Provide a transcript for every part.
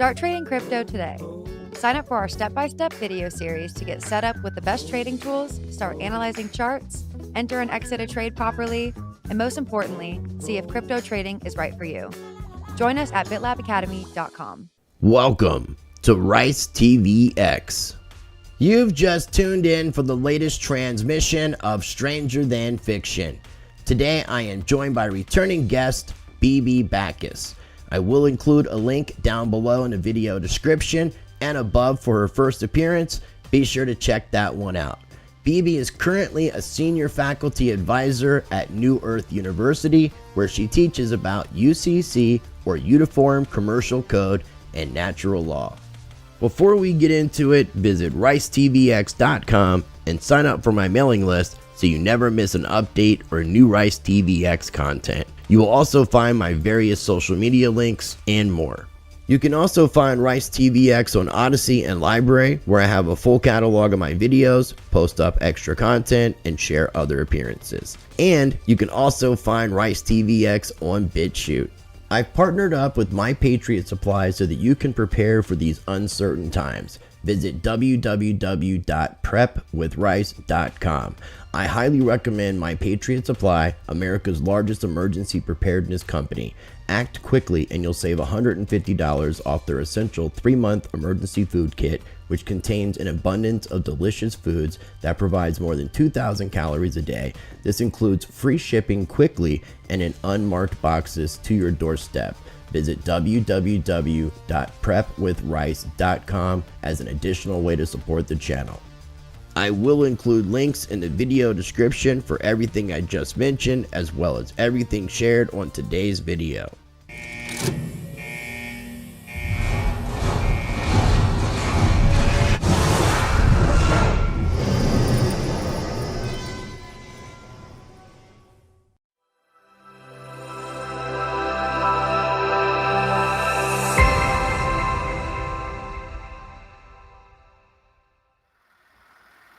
Start trading crypto today. Sign up for our step-by-step video series to get set up with the best trading tools, start analyzing charts, enter and exit a trade properly, and most importantly, see if crypto trading is right for you. Join us at bitlabacademy.com. Welcome to Rice TV X. You've just tuned in for the latest transmission of Stranger Than Fiction. Today I am joined by returning guest BB Bacchus. I will include a link down below in the video description and above for her first appearance. Be sure to check that one out. BB is currently a senior faculty advisor at New Earth University, where she teaches about UCC, or Uniform Commercial Code, and natural law. Before we get into it, visit ricetvx.com and sign up for my mailing list so you never miss an update or new Rice TVX content. You will also find my various social media links and more. You can also find Rice TVX on Odyssey and Library, where I have a full catalog of my videos, post up extra content, and share other appearances. And you can also find Rice TVX on BitChute. I've partnered up with My Patriot Supply so that you can prepare for these uncertain times. Visit www.prepwithrice.com. I highly recommend My Patriot Supply, America's largest emergency preparedness company. Act quickly and you'll save $150 off their essential 3-month emergency food kit, which contains an abundance of delicious foods that provides more than 2,000 calories a day. This includes free shipping quickly and in unmarked boxes to your doorstep. Visit www.prepwithrice.com as an additional way to support the channel. I will include links in the video description for everything I just mentioned, as well as everything shared on today's video.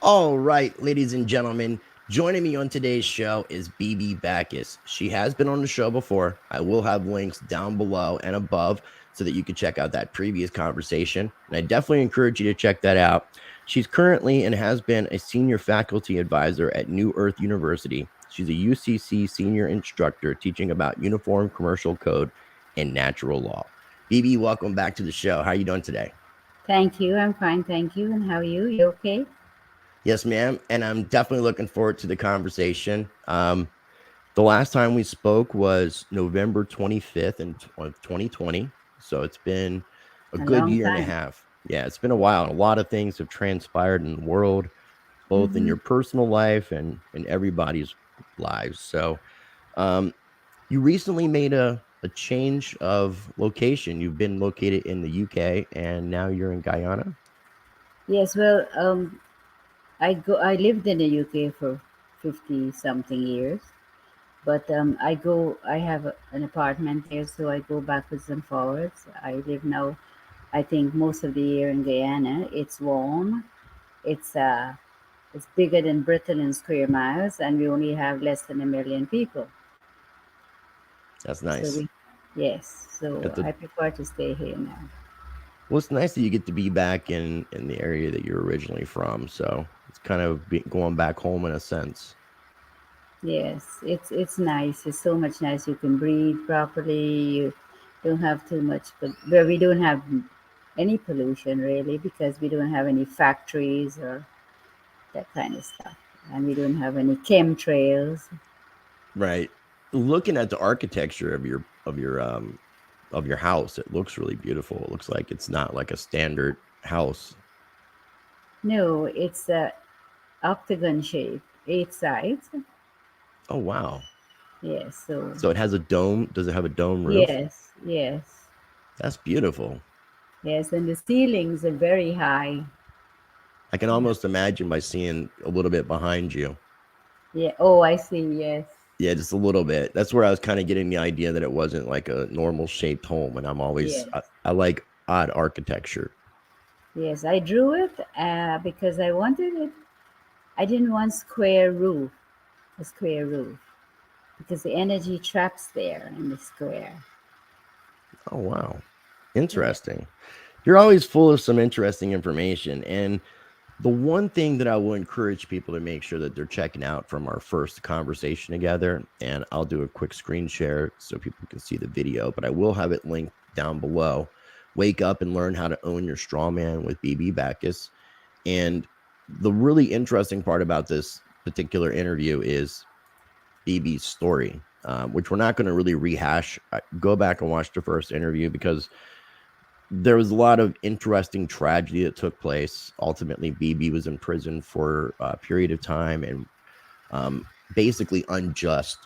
All right, ladies and gentlemen, joining me on today's show is Bibi Bacchus. She has been on the show before. I will have links down below and above so that you can check out that previous conversation. And I definitely encourage you to check that out. She's currently and has been a senior faculty advisor at New Earth University. She's a UCC senior instructor teaching about Uniform Commercial Code and natural law. Bibi, welcome back to the show. How are you doing today? Thank you. I'm fine. Thank you. And how are you? You okay? Yes, ma'am. And I'm definitely looking forward to the conversation. The last time we spoke was November 25th of 2020. So it's been a good year and a half. Yeah, it's been a while. A lot of things have transpired in the world, both in your personal life and in everybody's lives. So you recently made a change of location. You've been located in the UK and now you're in Guyana. Yes, well, I lived in the UK for 50 something years, but I have an apartment there, so I go backwards and forwards. I live now, I think, most of the year in Guyana. It's warm. It's bigger than Britain in square miles, and we only have less than 1 million people. That's nice. So I prefer to stay here now. Well, it's nice that you get to be back in the area that you're originally from. So it's kind of going back home in a sense. Yes, it's nice. It's so much nice. You can breathe properly. You don't have too much, but we don't have any pollution really, because we don't have any factories or that kind of stuff, and we don't have any chemtrails. Right. Looking at the architecture of your house, it looks really beautiful. It looks like it's not like a standard house. No, it's a octagon shape, 8 sides. Oh wow. Yes. So it has a dome. Does it have a dome roof? Yes. That's beautiful. Yes, and the ceilings are very high. I can almost imagine by seeing a little bit behind you. Yeah. Oh, I see. Yes. Yeah, just a little bit. That's where I was kind of getting the idea that it wasn't like a normal shaped home. And I'm always, I like odd architecture. Yes, I drew it because I wanted it. I didn't want a square roof, because the energy traps there in the square. Oh, wow. Interesting. You're always full of some interesting information. And the one thing that I will encourage people to make sure that they're checking out from our first conversation together, and I'll do a quick screen share so people can see the video, but I will have it linked down below. Wake Up and Learn How to Own Your Straw Man with BB Bacchus. And the really interesting part about this particular interview is BB's story, which we're not going to really rehash. Go back and watch the first interview because there was a lot of interesting tragedy that took place. Ultimately, BB was in prison for a period of time and basically unjust,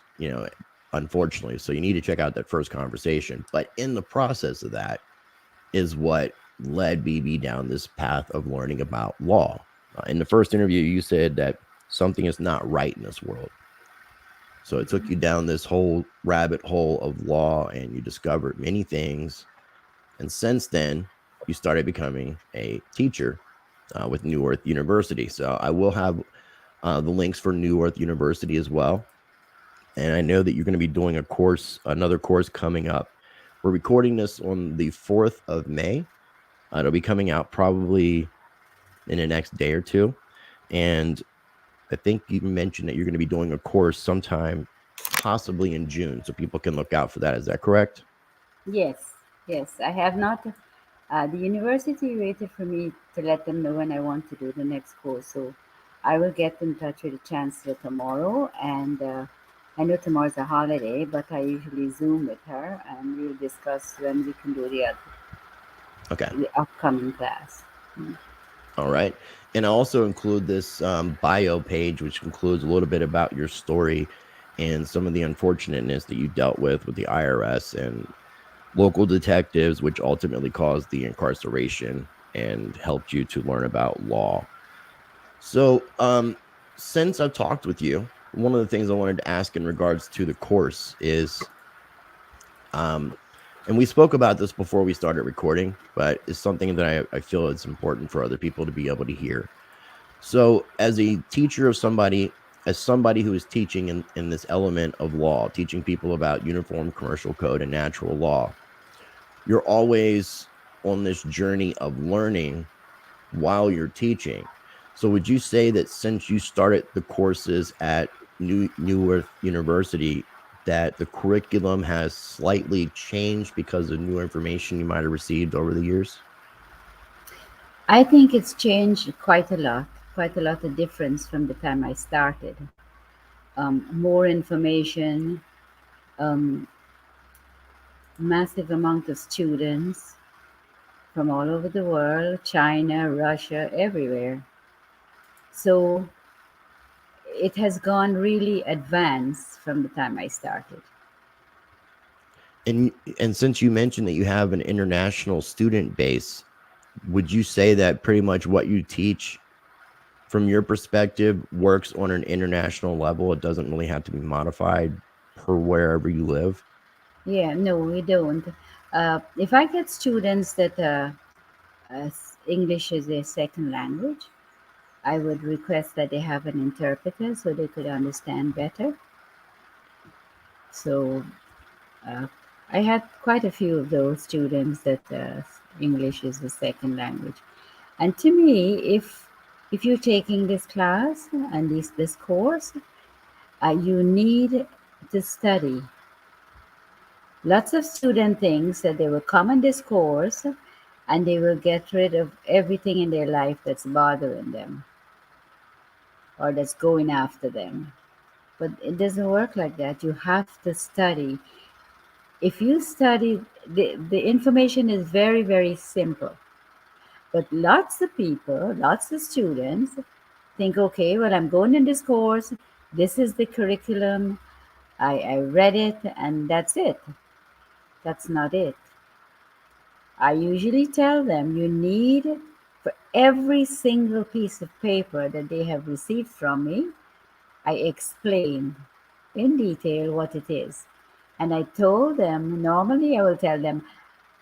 unfortunately. So you need to check out that first conversation. But in the process of that is what led BB down this path of learning about law. In the first interview, you said that something is not right in this world. So it took you down this whole rabbit hole of law, and you discovered many things. And since then, you started becoming a teacher with New Earth University. So I will have the links for New Earth University as well. And I know that you're going to be doing another course coming up. We're recording this on the 4th of May. It'll be coming out probably in the next day or two. And I think you mentioned that you're going to be doing a course sometime possibly in June, so people can look out for that. Is that correct? Yes, yes. I have not. The university waited for me to let them know when I want to do the next course. So I will get in touch with the chancellor tomorrow. And I know tomorrow's a holiday, but I usually Zoom with her and we'll discuss when we can do the upcoming class. All right. And I also include this bio page, which includes a little bit about your story and some of the unfortunateness that you dealt with the IRS and local detectives, which ultimately caused the incarceration and helped you to learn about law. So since I've talked with you, one of the things I wanted to ask in regards to the course is, and we spoke about this before we started recording, but it's something that I feel it's important for other people to be able to hear. So as a teacher of somebody, as somebody who is teaching in this element of law, teaching people about uniform commercial code and natural law, you're always on this journey of learning while you're teaching. So would you say that since you started the courses at New Earth University, that the curriculum has slightly changed because of new information you might have received over the years? I think it's changed quite a lot of difference from the time I started. More information, massive amount of students from all over the world, China, Russia, everywhere. So it has gone really advanced from the time I started. And since you mentioned that you have an international student base, would you say that pretty much what you teach from your perspective works on an international level? It doesn't really have to be modified per wherever you live? Yeah, no, we don't. If I get students that English is their second language, I would request that they have an interpreter so they could understand better. So uh, I had quite a few of those students that English is a second language. And to me, if you're taking this class and this course, you need to study. Lots of student thinks that they will come in this course and they will get rid of everything in their life that's bothering them or that's going after them. But it doesn't work like that. You have to study. If you study, the information is very, very simple. But lots of people, lots of students think, okay, well, I'm going in this course. This is the curriculum. I read it and that's it. That's not it. I usually tell them you need, for every single piece of paper that they have received from me, I explain in detail what it is. And I told them, normally I will tell them,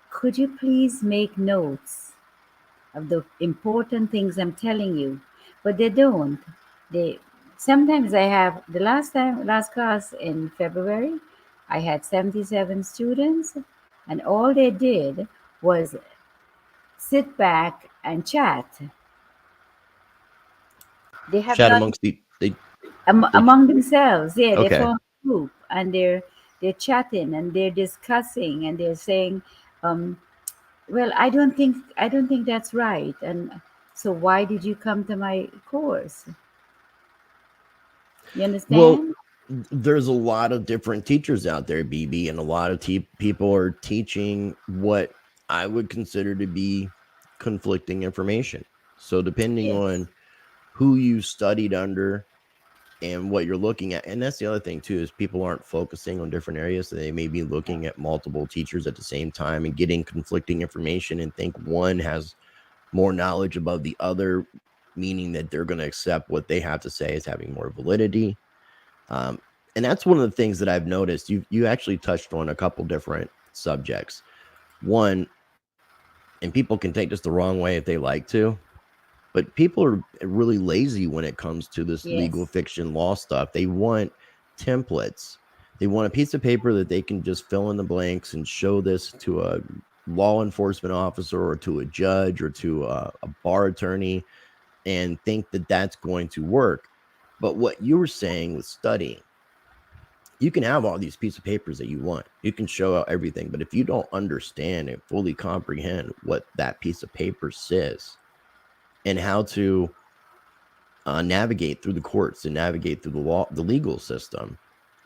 could you please make notes of the important things I'm telling you? But they don't. They sometimes I have last class in February, I had 77 students, and all they did was sit back and chat. They have Chat not amongst they among themselves. Yeah, they okay. form a group and they're chatting and they're discussing and they're saying, um, "Well, I don't think that's right." And so, why did you come to my course? You Well, understand? there's a lot of different teachers out there, BB, and a lot of people are teaching what I would consider to be conflicting information. So depending Yes. on who you studied under and what you're looking at, and that's the other thing too, is people aren't focusing on different areas. So they may be looking at multiple teachers at the same time and getting conflicting information and think one has more knowledge above the other, meaning that they're going to accept what they have to say as having more validity. Um, and that's one of the things that I've noticed. You actually touched on a couple different subjects. One, and people can take this the wrong way if they like to, but people are really lazy when it comes to this legal Yes. fiction law stuff. They want templates. They want a piece of paper that they can just fill in the blanks and show this to a law enforcement officer or to a judge or to a bar attorney and think that that's going to work. But what you were saying with studying, you can have all these pieces of papers that you want. You can show out everything, but if you don't understand and fully comprehend what that piece of paper says and how to navigate through the courts and navigate through the legal system,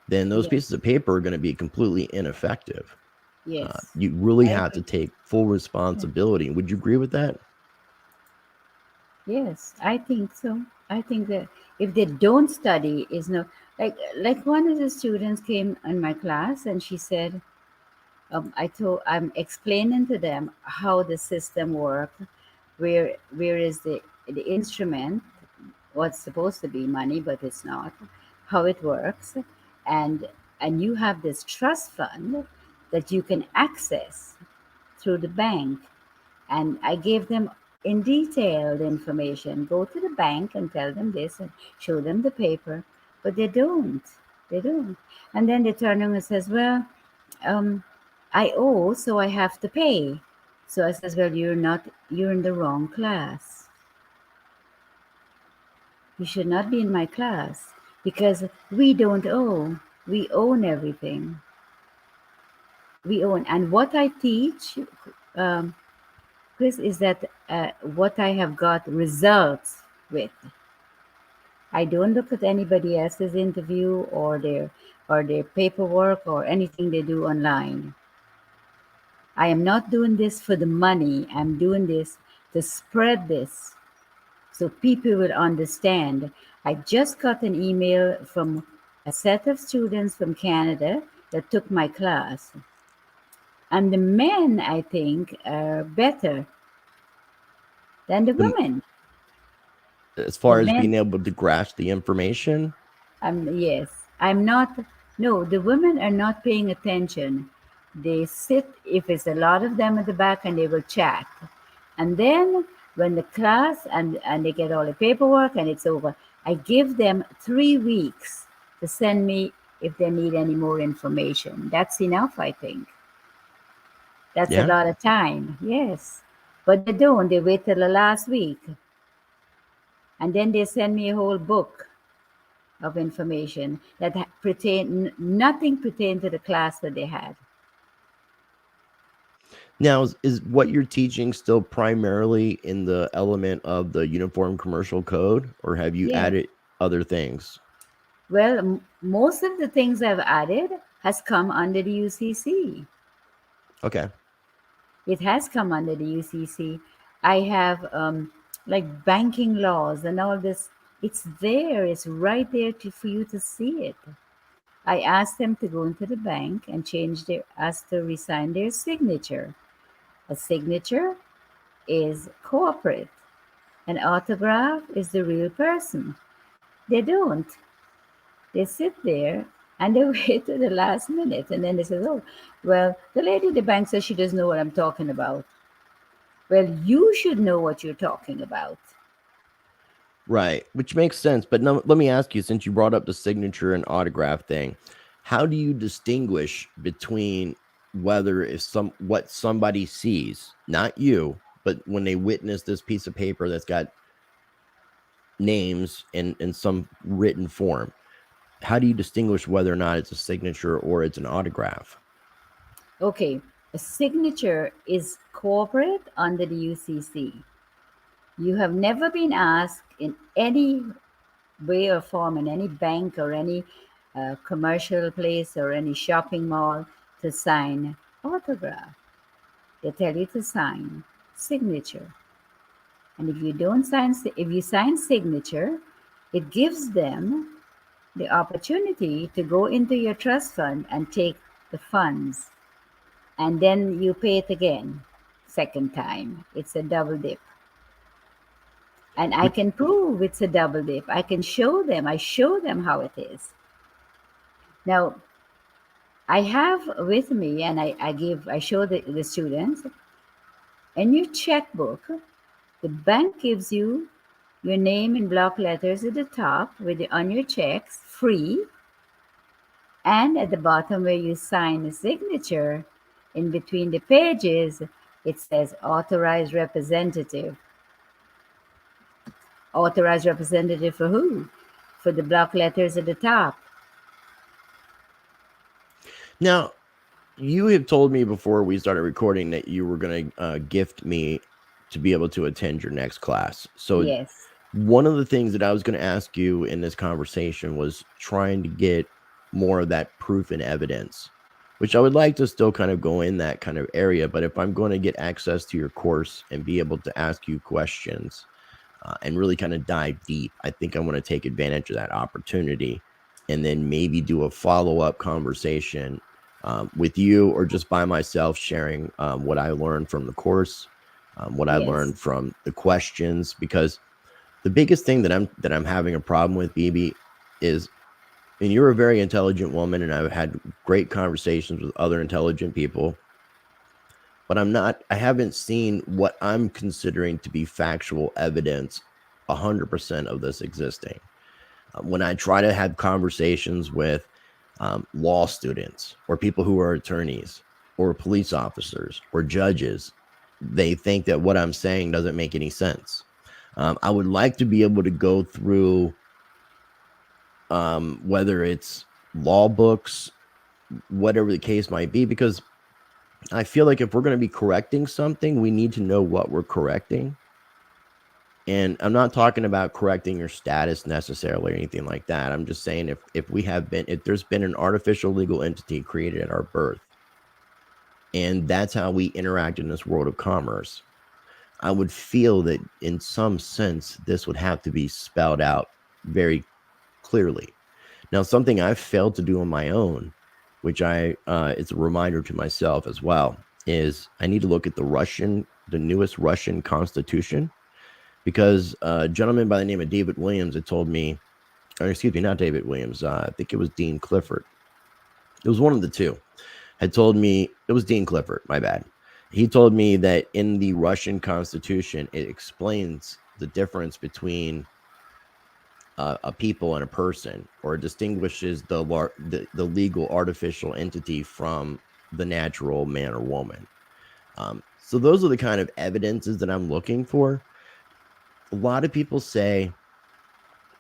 then those Yes. pieces of paper are going to be completely ineffective. Yes. You really I have to agree. take full responsibility. Would you agree with that? Yes, I think so. I think that if they don't study, is no like one of the students came in my class and she said, I'm explaining to them how the system works, where is the instrument, what's supposed to be money, but it's not, how it works, and and you have this trust fund that you can access through the bank. And I gave them in detailed information. Go to the bank and tell them this and show them the paper, but they don't. They don't. And then they turn around and says, "Well, um, I owe, so I have to pay." So I says, "Well, you're not. You're in the wrong class. You should not be in my class because we don't owe. We own everything. We own." And what I teach, um, Chris, is that what I have got results with. I don't look at anybody else's interview or their paperwork or anything they do online. I am not doing this for the money. I'm doing this to spread this so people will understand. I just got an email from a set of students from Canada that took my class. And the men, I think, are better than the The, women. as The far as men being able to grasp the information, Yes, I'm not. No, the women are not paying attention. They sit, if it's a lot of them at the back, and they will chat. And then when the class and they get all the paperwork and it's over, I give them 3 weeks to send me if they need any more information. That's enough, I think. That's a yeah. lot of time. Yes. But they don't. They wait till the last week. And then they send me a whole book of information that nothing pertained to the class that they had. Now, is what you're teaching still primarily in the element of the Uniform Commercial Code, or have you Yes. added other things? Well, most of the things I've added has come under the UCC. Okay. It has come under the UCC. I have like banking laws and all this. It's there. It's right there for you to see it. I asked them to go into the bank and ask to resign their signature. A signature is corporate. An autograph is the real person. They don't. They sit there and they wait to the last minute. And then they say, "Oh, well, the lady at the bank says she doesn't know what I'm talking about." Well, you should know what you're talking about. Right, which makes sense. But no, let me ask you, since you brought up the signature and autograph thing, how do you distinguish between whether if what somebody sees, not you, but when they witness this piece of paper that's got names in some written form, how do you distinguish whether or not it's a signature or it's an autograph? Okay, a signature is corporate under the UCC. You have never been asked in any way or form in any bank or any commercial place or any shopping mall to sign autograph. They tell you to sign signature. And if you don't sign, if you sign signature, it gives them the opportunity to go into your trust fund and take the funds. And then you pay it again, second time. It's a double dip. And I can prove it's a double dip. I can show them, I show them how it is. Now, I have with me, and I show the students, in your checkbook, the bank gives you your name in block letters at the top on your checks, free, and at the bottom where you sign a signature, in between the pages, it says authorized representative. Authorized representative for who? For the block letters at the top. Now, you have told me before we started recording that you were going to gift me to be able to attend your next class. So Yes. one of the things that I was going to ask you in this conversation was trying to get more of that proof and evidence, which I would like to still kind of go in that kind of area. But if I'm going to get access to your course and be able to ask you questions and really kind of dive deep, I think I want to take advantage of that opportunity and then maybe do a follow-up conversation with you or just by myself, sharing what I learned from the course, what I learned from the questions, because the biggest thing that I'm having a problem with, BB, is, and you're a very intelligent woman, and I've had great conversations with other intelligent people, but I haven't seen what I'm considering to be factual evidence 100% of this existing. When I try to have conversations with law students or people who are attorneys or police officers or judges, they think that what I'm saying doesn't make any sense. I would like to be able to go through whether it's law books, whatever the case might be, because I feel like if we're going to be correcting something, we need to know what we're correcting. And I'm not talking about correcting your status necessarily or anything like that. I'm just saying if there's been an artificial legal entity created at our birth, and that's how we interact in this world of commerce, I would feel that in some sense, this would have to be spelled out very clearly. Now, something I've failed to do on my own, which it's a reminder to myself as well, is I need to look at the newest Russian constitution, because a gentleman by the name of David Williams had told me, or excuse me, not David Williams, I think it was Dean Clifford. It was one of the two. Had told me, it was Dean Clifford, my bad. He told me that in the Russian constitution, it explains the difference between a people and a person, or distinguishes the legal artificial entity from the natural man or woman. So those are the kind of evidences that I'm looking for. A lot of people say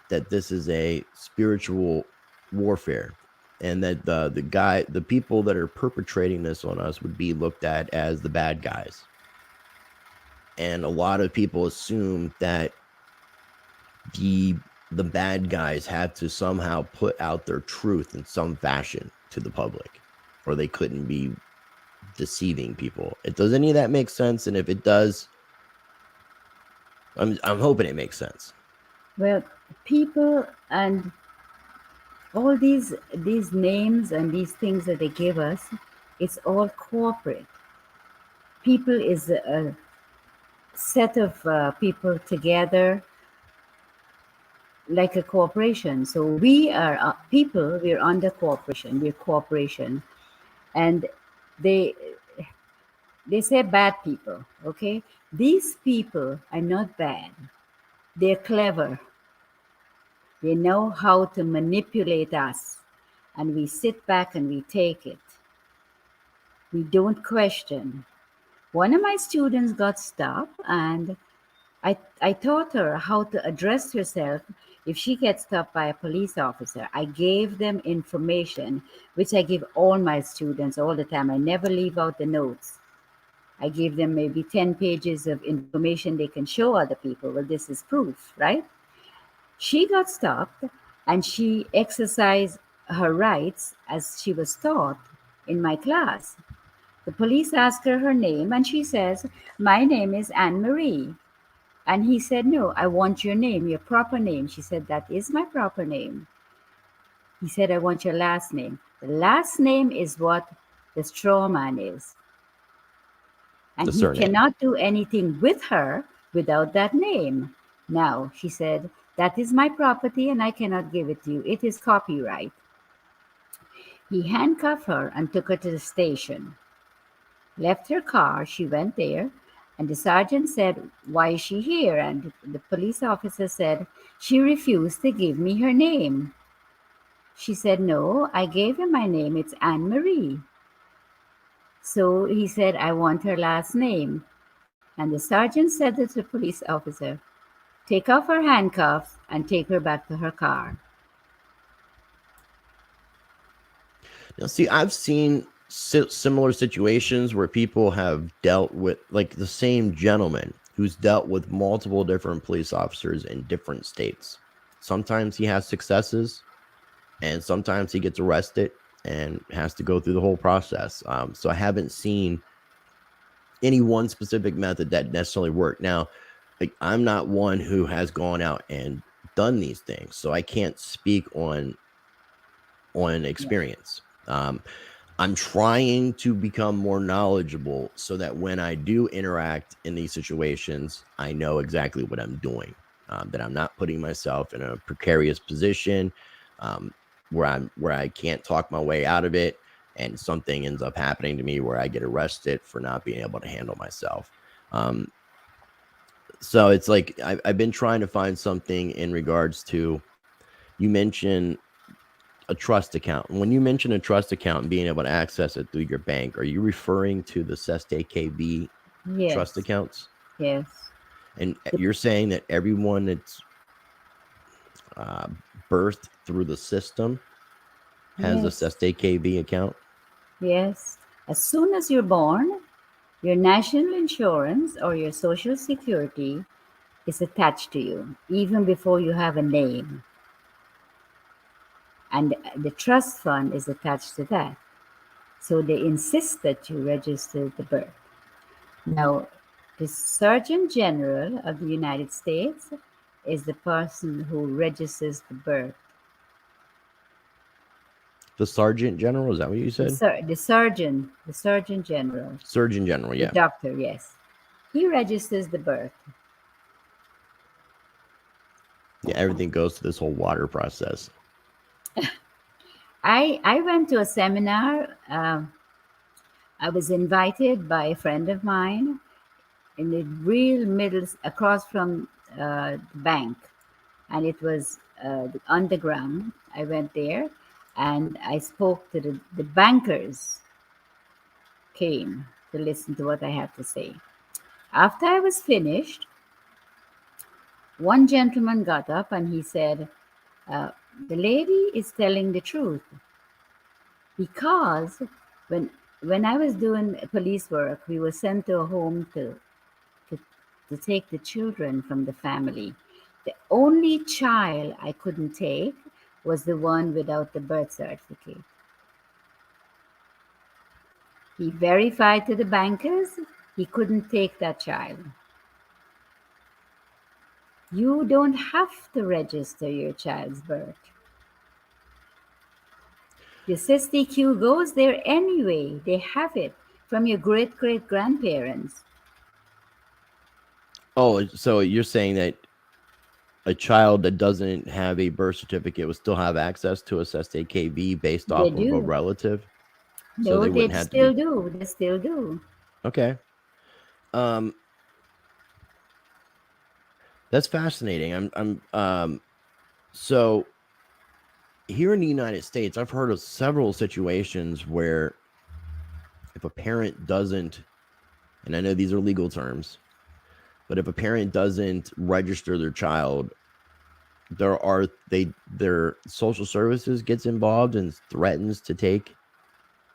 that this is a spiritual warfare, and that the people that are perpetrating this on us would be looked at as the bad guys. And a lot of people assume that the bad guys have to somehow put out their truth in some fashion to the public, or they couldn't be deceiving people. Does any of that make sense? And if it does, I'm hoping it makes sense. Well, people and all these names and these things that they give us, it's all corporate. People is a set of people together like a corporation. So we are people, we're under corporation, we're corporation. And they say bad people, okay? These people are not bad. They're clever. They know how to manipulate us. And we sit back and we take it. We don't question. One of my students got stopped, and I taught her how to address herself if she gets stopped by a police officer. I gave them information, which I give all my students all the time. I never leave out the notes. I give them maybe 10 pages of information they can show other people. Well, this is proof, right? She got stopped and she exercised her rights as she was taught in my class. The police asked her name, and she says, "My name is Anne Marie." And he said, "No, I want your name, your proper name." She said, "That is my proper name." He said, "I want your last name." The last name is what the straw man is. And The he surname. cannot do anything with her without that name. Now, she said, "That is my property and I cannot give it to you. It is copyright." He handcuffed her and took her to the station. Left her car, she went there, and the sergeant said, "Why is she here?" And the police officer said, "She refused to give me her name." She said, "No, I gave him my name. It's Anne Marie." So he said, "I want her last name." And the sergeant said to the police officer, "Take off her handcuffs and take her back to her car." Now, see, I've seen similar situations where people have dealt with, like, the same gentleman who's dealt with multiple different police officers in different states. Sometimes he has successes, and sometimes he gets arrested and has to go through the whole process. So I haven't seen any one specific method that necessarily worked. Now, like, I'm not one who has gone out and done these things, so I can't speak on experience. I'm trying to become more knowledgeable so that when I do interact in these situations, I know exactly what I'm doing, that I'm not putting myself in a precarious position, where I can't talk my way out of it, and something ends up happening to me where I get arrested for not being able to handle myself. So it's like I've been trying to find something in regards to, you mentioned a trust account. When you mention a trust account and being able to access it through your bank, are you referring to the Seste KB trust Yes, accounts? yes. And you're saying that everyone that's birthed through the system has a Yes, Seste KB account? yes. As soon as you're born, your national insurance or your social security is attached to you, even before you have a name. And the trust fund is attached to that. So they insist that you register the birth. Now, the Surgeon General of the United States is the person who registers the birth. The Sergeant General, is that what you said? The Surgeon General, Surgeon General, the yeah. doctor, yes. He registers the birth. Yeah, everything goes to this whole water process. I went to a seminar. I was invited by a friend of mine in the real middle, across from the bank, and it was underground. I went there, and I spoke to the bankers. Came to listen to what I had to say. After I was finished, one gentleman got up and he said, "The lady is telling the truth, because when when I was doing police work, we were sent to a home to, to take the children from the family. The only child I couldn't take was the one without the birth certificate. He verified to the bankers he couldn't take that child. You don't have to register your child's birth. Your SSDQ goes there anyway. They have it from your great great grandparents. Oh, so you're saying that a child that doesn't have a birth certificate would still have access to a Seste KB based They off of a do. relative? So No, they they wouldn't have to still be. do. They still do. Okay. Um, that's fascinating. So here in the United States, I've heard of several situations where if a parent doesn't, and I know these are legal terms, but if a parent doesn't register their child, their social services gets involved and threatens to take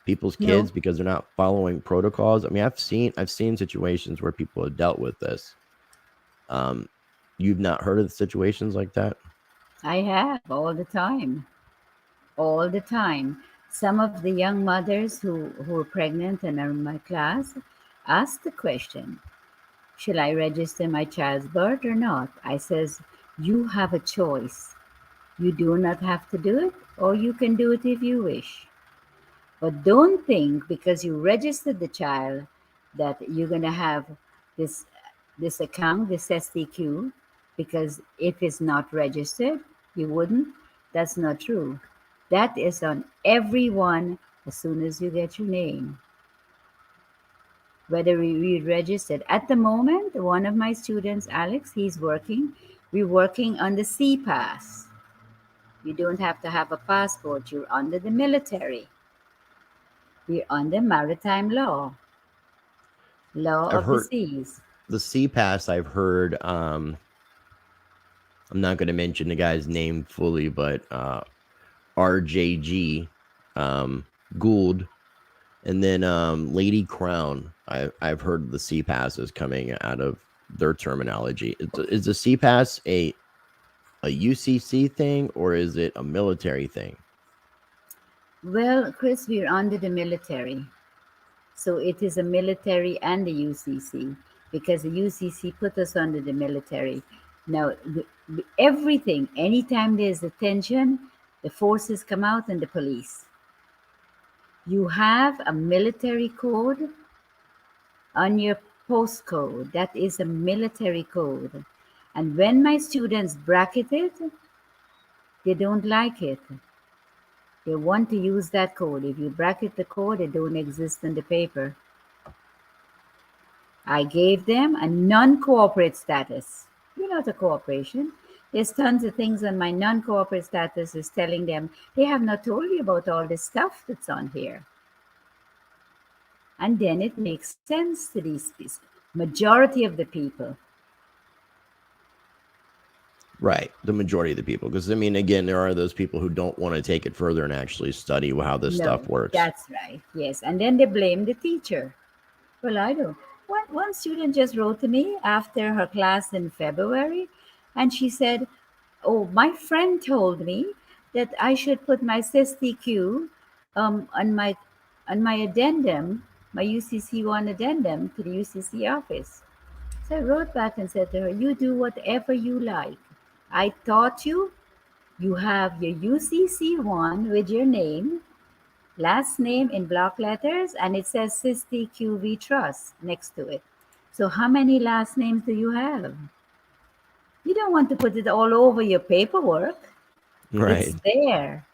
people's kids No, because they're not following protocols. I mean, I've seen situations where people have dealt with this. You've not heard of situations like that? I have all the time. All the time. Some of the young mothers who are pregnant and are in my class ask the question, should I register my child's birth or not? I says, you have a choice. You do not have to do it, or you can do it if you wish. But don't think because you registered the child that you're going to have this this account, this SDQ, because if it's not registered, you wouldn't. That's not true. That is on everyone as soon as you get your name. Whether we registered. At the moment, one of my students, Alex, we're working on the C pass. You don't have to have a passport. You're under the military. We're under maritime law I've of the heard seas. the CPAS. I've heard. I'm not going to mention the guy's name fully, but RJG, Gould, and then Lady Crown. I've heard the CPAS is coming out of their terminology. Is the CPAS a UCC thing or is it a military thing? Well, Chris, we're under the military. So it is a military and the UCC because the UCC put us under the military. Now, everything, anytime there's a tension, the forces come out and the police. You have a military code on your postcode. That is a military code. And when my students bracket it, they don't like it. They want to use that code. If you bracket the code, it don't exist in the paper. I gave them a non-cooperate status. You're not a corporation. There's tons of things on my non-cooperate status is telling them they have not told you about all this stuff that's on here. And then it makes sense to these majority of the people. Right, the majority of the people. Because I mean, again, there are those people who don't want to take it further and actually study how this stuff No, works. that's right. Yes. And then they blame the teacher. Well, I don't. One student just wrote to me after her class in February, and she said, "Oh, my friend told me that I should put my SysTQ on my addendum, my UCC1 addendum to the UCC office." So I wrote back and said to her, "You do whatever you like. I taught you. You have your UCC1 with your name, last name in block letters, and it says SysTQV Trust next to it. So how many last names do you have? You don't want to put it all over your paperwork. Right. It's there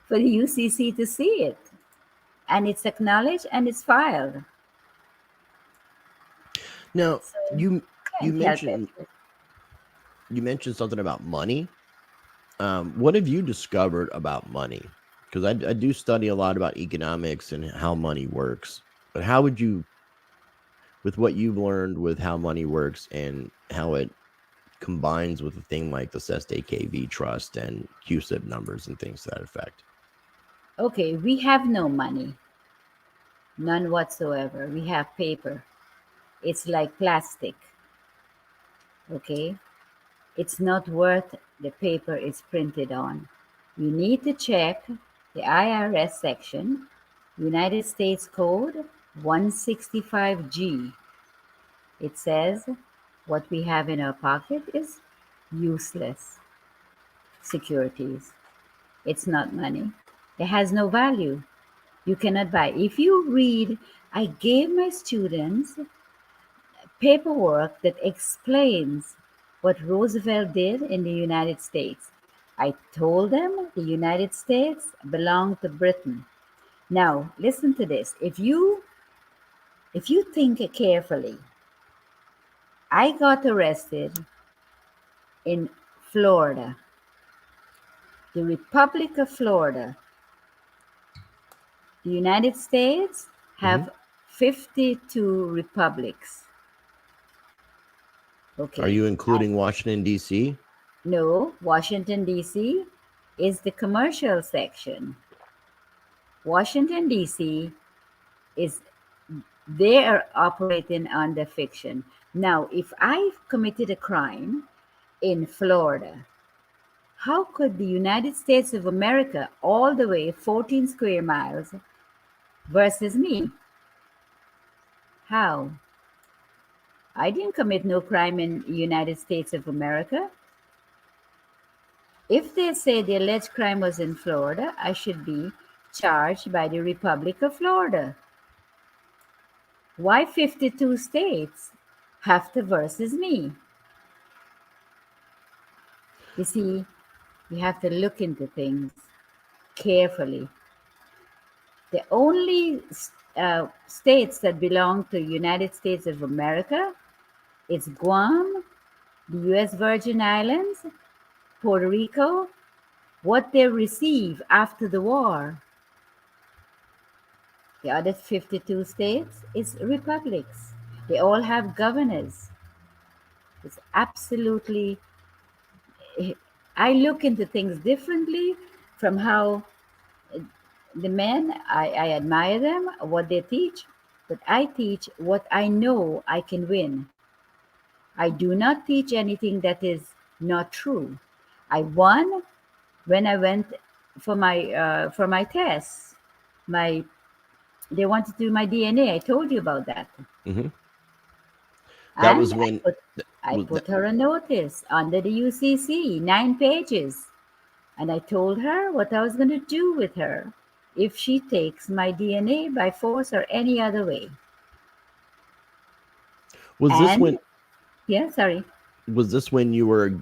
for the UCC to see it. And it's acknowledged and it's filed." Now, So you can't help it. mentioned something about money. What have you discovered about money? Because I do study a lot about economics and how money works. But how would you, with what you've learned with how money works and how it combines with a thing like the SSAKV trust and QSIP numbers and things to that effect? Okay, we have no money. None whatsoever. We have paper. It's like plastic. Okay? It's not worth the paper it's printed on. You need to check the IRS section, United States Code 165G. It says what we have in our pocket is useless securities. It's not money. It has no value. You cannot buy. If you read, I gave my students paperwork that explains what Roosevelt did in the United States. I told them the United States belonged to Britain. Now, listen to this. If you think carefully, I got arrested in Florida, the Republic of Florida. The United States have 52 republics. Okay. Are you including Washington, D.C.? No, Washington, D.C. is the commercial section. Washington, D.C. is, they are operating under fiction. Now, if I committed a crime in Florida, how could the United States of America, all the way 14 square miles, versus me? How? I didn't commit no crime in the United States of America. If they say the alleged crime was in Florida, I should be charged by the Republic of Florida. Why 52 states have to versus me? You see, you have to look into things carefully. The only states that belong to United States of America is Guam, the U.S. Virgin Islands, Puerto Rico, what they receive after the war. The other 52 states is republics. They all have governors. It's absolutely, I look into things differently from how the men, I admire them, what they teach, but I teach what I know I can win. I do not teach anything that is not true. I won when I went for my tests. They wanted to do my DNA. I told you about that. Mm-hmm. That And was when. I put her a notice under the UCC, 9 pages. And I told her what I was going to do with her if she takes my DNA by force or any other way. Was this when? Yeah, sorry. Was this when you were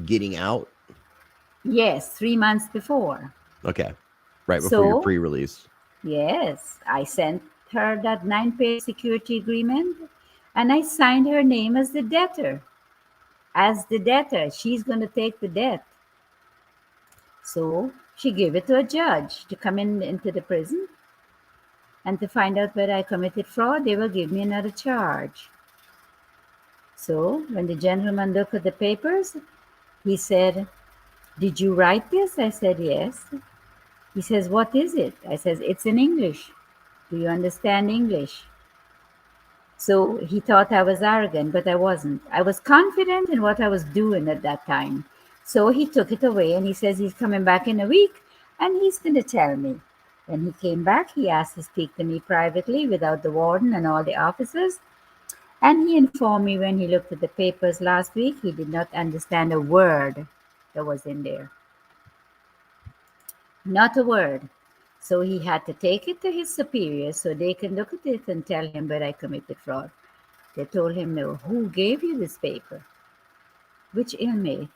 getting out? Yes, 3 months before. Okay, right before your pre-release. Yes, I sent her that 9-page security agreement, and I signed her name as the debtor. As the debtor, she's going to take the debt. So she gave it to a judge to come into the prison, and to find out whether I committed fraud, they will give me another charge. So when the gentleman looked at the papers, he said, "Did you write this?" I said, "Yes." He says, "What is it?" I says, "It's in English. Do you understand English?" So he thought I was arrogant, but I wasn't. I was confident in what I was doing at that time. So he took it away, and he says he's coming back in a week and he's going to tell me. When he came back, he asked to speak to me privately without the warden and all the officers. And he informed me when he looked at the papers last week, he did not understand a word that was in there. Not a word. So he had to take it to his superiors so they can look at it and tell him that I committed fraud. They told him, "No, who gave you this paper?" "Which inmate?" He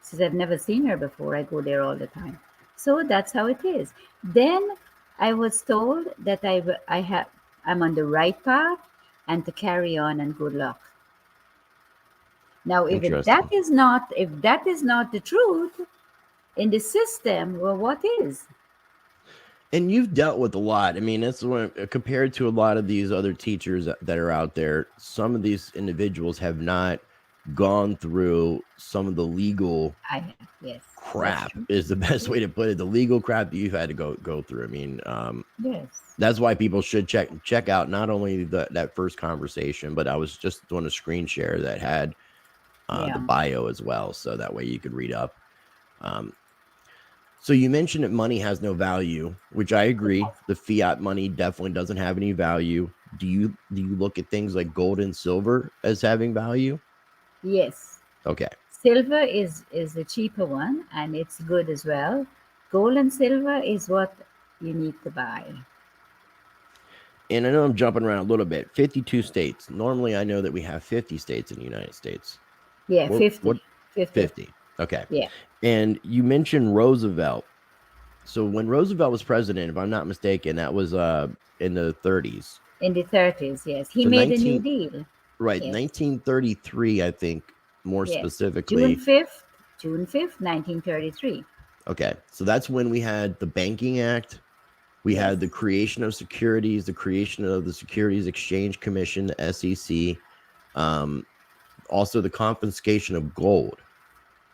says, "I've never seen her before. I go there all the time." So that's how it is. Then I was told that I'm on the right path and to carry on and good luck. Now, if that is not the truth in the system, well, what is? And you've dealt with a lot. I mean, that's when, compared to a lot of these other teachers that are out there, some of these individuals have not gone through some of the legal crap is the best way to put it. The legal crap that you've had to go through. I mean, yes, that's why people should check out not only that first conversation, but I was just doing a screen share that had the bio as well, so that way you could read up. So you mentioned that money has no value, which I agree. The fiat money definitely doesn't have any value. Do you look at things like gold and silver as having value? Yes. Okay. Silver is the cheaper one, and it's good as well. Gold and silver is what you need to buy. And I know I'm jumping around a little bit. 52 states. Normally, I know that we have 50 states in the United States. Yeah, 50. 50. Okay. Yeah. And you mentioned Roosevelt. So when Roosevelt was president, if I'm not mistaken, that was in the 30s. In the 30s, yes. He made a New Deal. Right. Yes. 1933, I think, more specifically. June 5th, 1933. Okay. So that's when we had the Banking Act, We Yes. had the creation of securities, the creation of the Securities Exchange Commission, the SEC, also the confiscation of gold,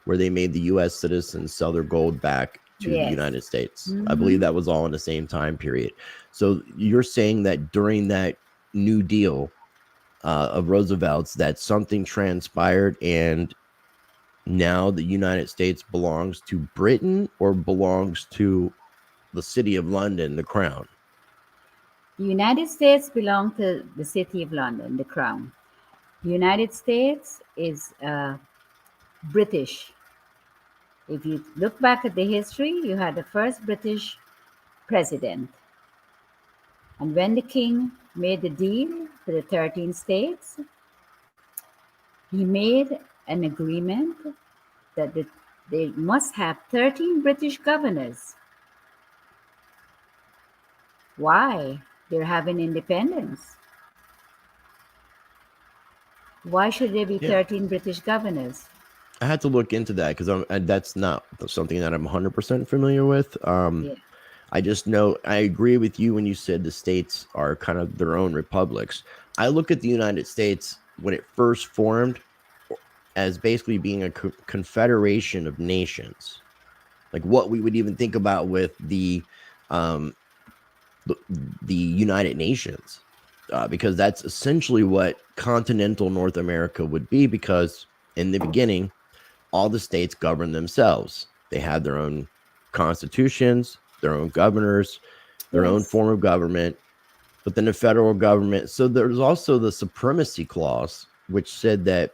where they made the U.S. citizens sell their gold back to the Yes. United States. I Mhm. believe that was all in the same time period. So you're saying that during that New Deal of Roosevelt's, that something transpired, and now the United States belongs to Britain or belongs to the City of London, the Crown? The United States belong to the City of London, the Crown. The United States is British. If you look back at the history, you had the first British president. And when the king made the deal for the 13 states, he made an agreement that they must have 13 British governors. Why? They're having independence. Why should there be Yeah. 13 British governors? I had to look into that because that's not something that I'm 100% familiar with. Yeah. I just know I agree with you when you said the states are kind of their own republics. I look at the United States when it first formed as basically being a confederation of nations, like what we would even think about with um, the United Nations, because that's essentially what continental North America would be. Because in the beginning, all the states govern themselves. They had their own constitutions, their own governors, their own Yes. form of government, but then the federal government. So there's also the supremacy clause, which said that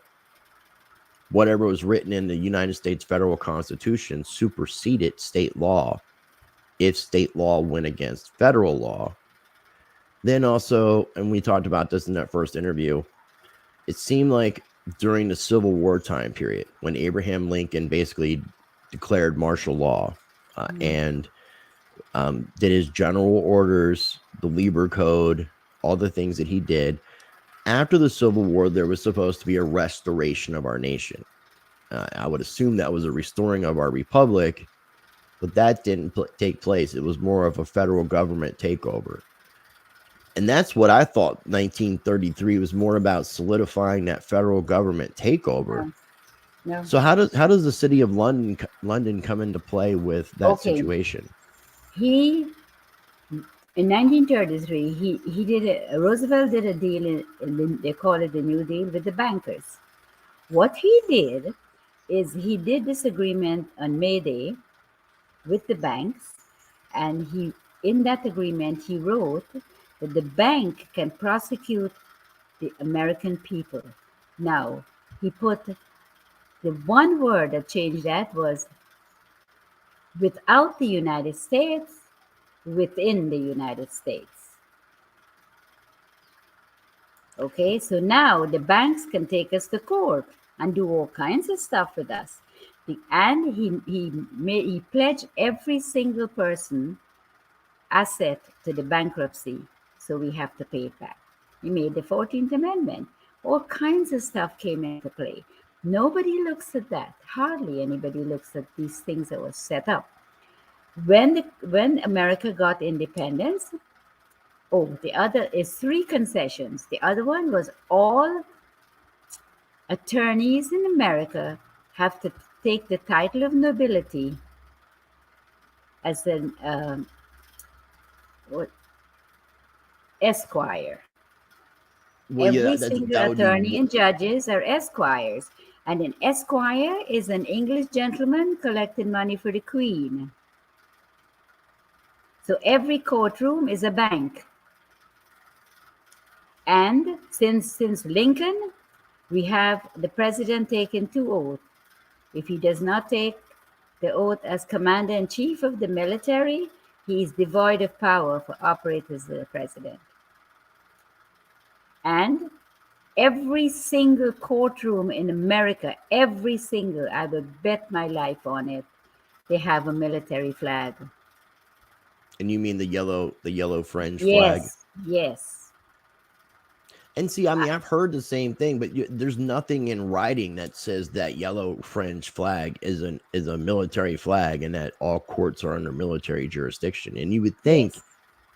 whatever was written in the United States federal constitution superseded state law if state law went against federal law. Then also, and we talked about this in that first interview, it seemed like during the Civil War time period when Abraham Lincoln basically declared martial law and did his general orders, the Lieber Code, all the things that he did. After the Civil War, there was supposed to be a restoration of our nation. I would assume that was a restoring of our republic, but that didn't take place. It was more of a federal government takeover. And that's what I thought 1933 was more about, solidifying that federal government takeover. No. So how does the city of London come into play with that Okay. situation? He in 1933 he did Roosevelt did a deal they call it the New Deal with the bankers. What he did is he did this agreement on May Day with the banks, and he in that agreement he wrote that the bank can prosecute the American people. Now he put the one word that changed that was without the United States, within the United States. Okay, so now the banks can take us to court and do all kinds of stuff with us. And he pledged every single person asset to the bankruptcy, so we have to pay it back. He made the 14th Amendment. All kinds of stuff came into play. Nobody looks at that. Hardly anybody looks at these things that were set up. When America got independence, the other is 3 concessions. The other one was all attorneys in America have to take the title of nobility as an esquire. Well, Every yeah, single attorney and judges are esquires. And an esquire is an English gentleman collecting money for the Queen. So every courtroom is a bank. And since Lincoln, we have the president taking 2 oaths. If he does not take the oath as commander-in-chief of the military, he is devoid of power to operate as the president. And every single courtroom in America, every single, I would bet my life on it, they have a military flag. And you mean the yellow French flag? Yes. And see, I mean, I've heard the same thing, but there's nothing in writing that says that yellow French flag is a military flag and that all courts are under military jurisdiction. And you would think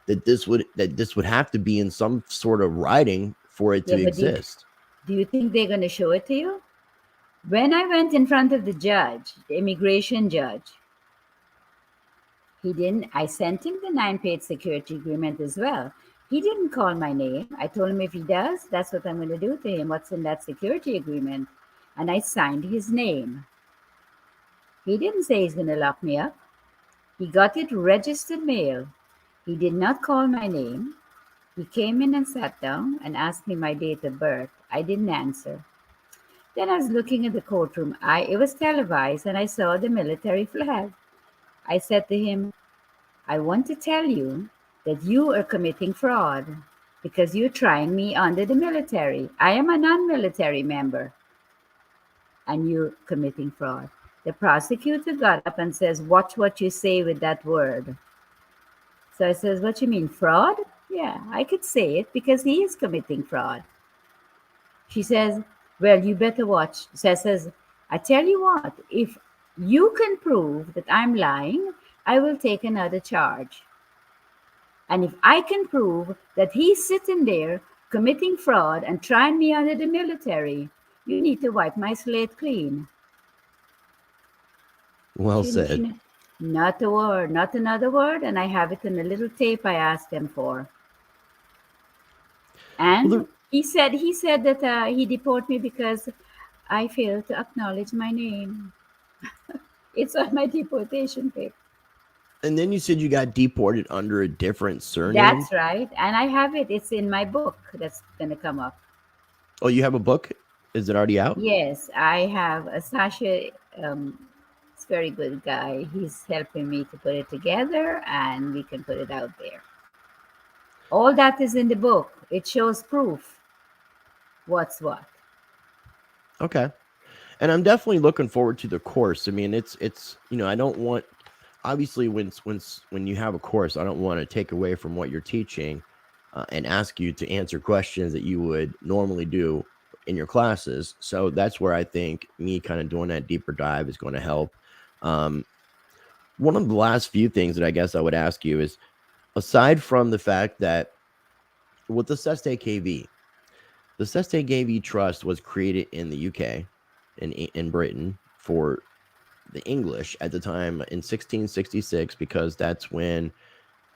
that this would have to be in some sort of writing for it Yeah, to but exist. do you think they're going to show it to you? When I went in front of the judge, the immigration judge, he didn't. I sent him the 9-page security agreement as well. He didn't call my name. I told him if he does, that's what I'm going to do to him. What's in that security agreement? And I signed his name. He didn't say he's going to lock me up. He got it registered mail. He did not call my name. He came in and sat down and asked me my date of birth. I didn't answer. Then I was looking at the courtroom. It was televised and I saw the military flag. I said to him, I want to tell you that you are committing fraud because you're trying me under the military. I am a non-military member and you're committing fraud. The prosecutor got up and says, watch what you say with that word. So I says, what you mean, fraud? Yeah, I could say it because he is committing fraud. She says, well, you better watch. So I says, I tell you what, if you can prove that I'm lying, I will take another charge. And if I can prove that he's sitting there committing fraud and trying me under the military, you need to wipe my slate clean. Well said. Not a word, not another word, and I have it in a little tape I asked him for. And he said that he deported me because I failed to acknowledge my name. It's on my deportation paper. And then you said you got deported under a different surname. That's right, and I have it. It's in my book that's going to come up. Oh, you have a book? Is it already out? Yes, I have a Sasha. It's a very good guy. He's helping me to put it together, and we can put it out there. All that is in the book. It shows proof. What's what? Okay. And I'm definitely looking forward to the course. I mean, it's I don't want, obviously when you have a course, I don't want to take away from what you're teaching and ask you to answer questions that you would normally do in your classes. So that's where I think me kind of doing that deeper dive is going to help. One of the last few things that I guess I would ask you is, aside from the fact that with the Seste KV, the Seste KV Trust was created in the UK, in Britain, for the English at the time in 1666, because that's when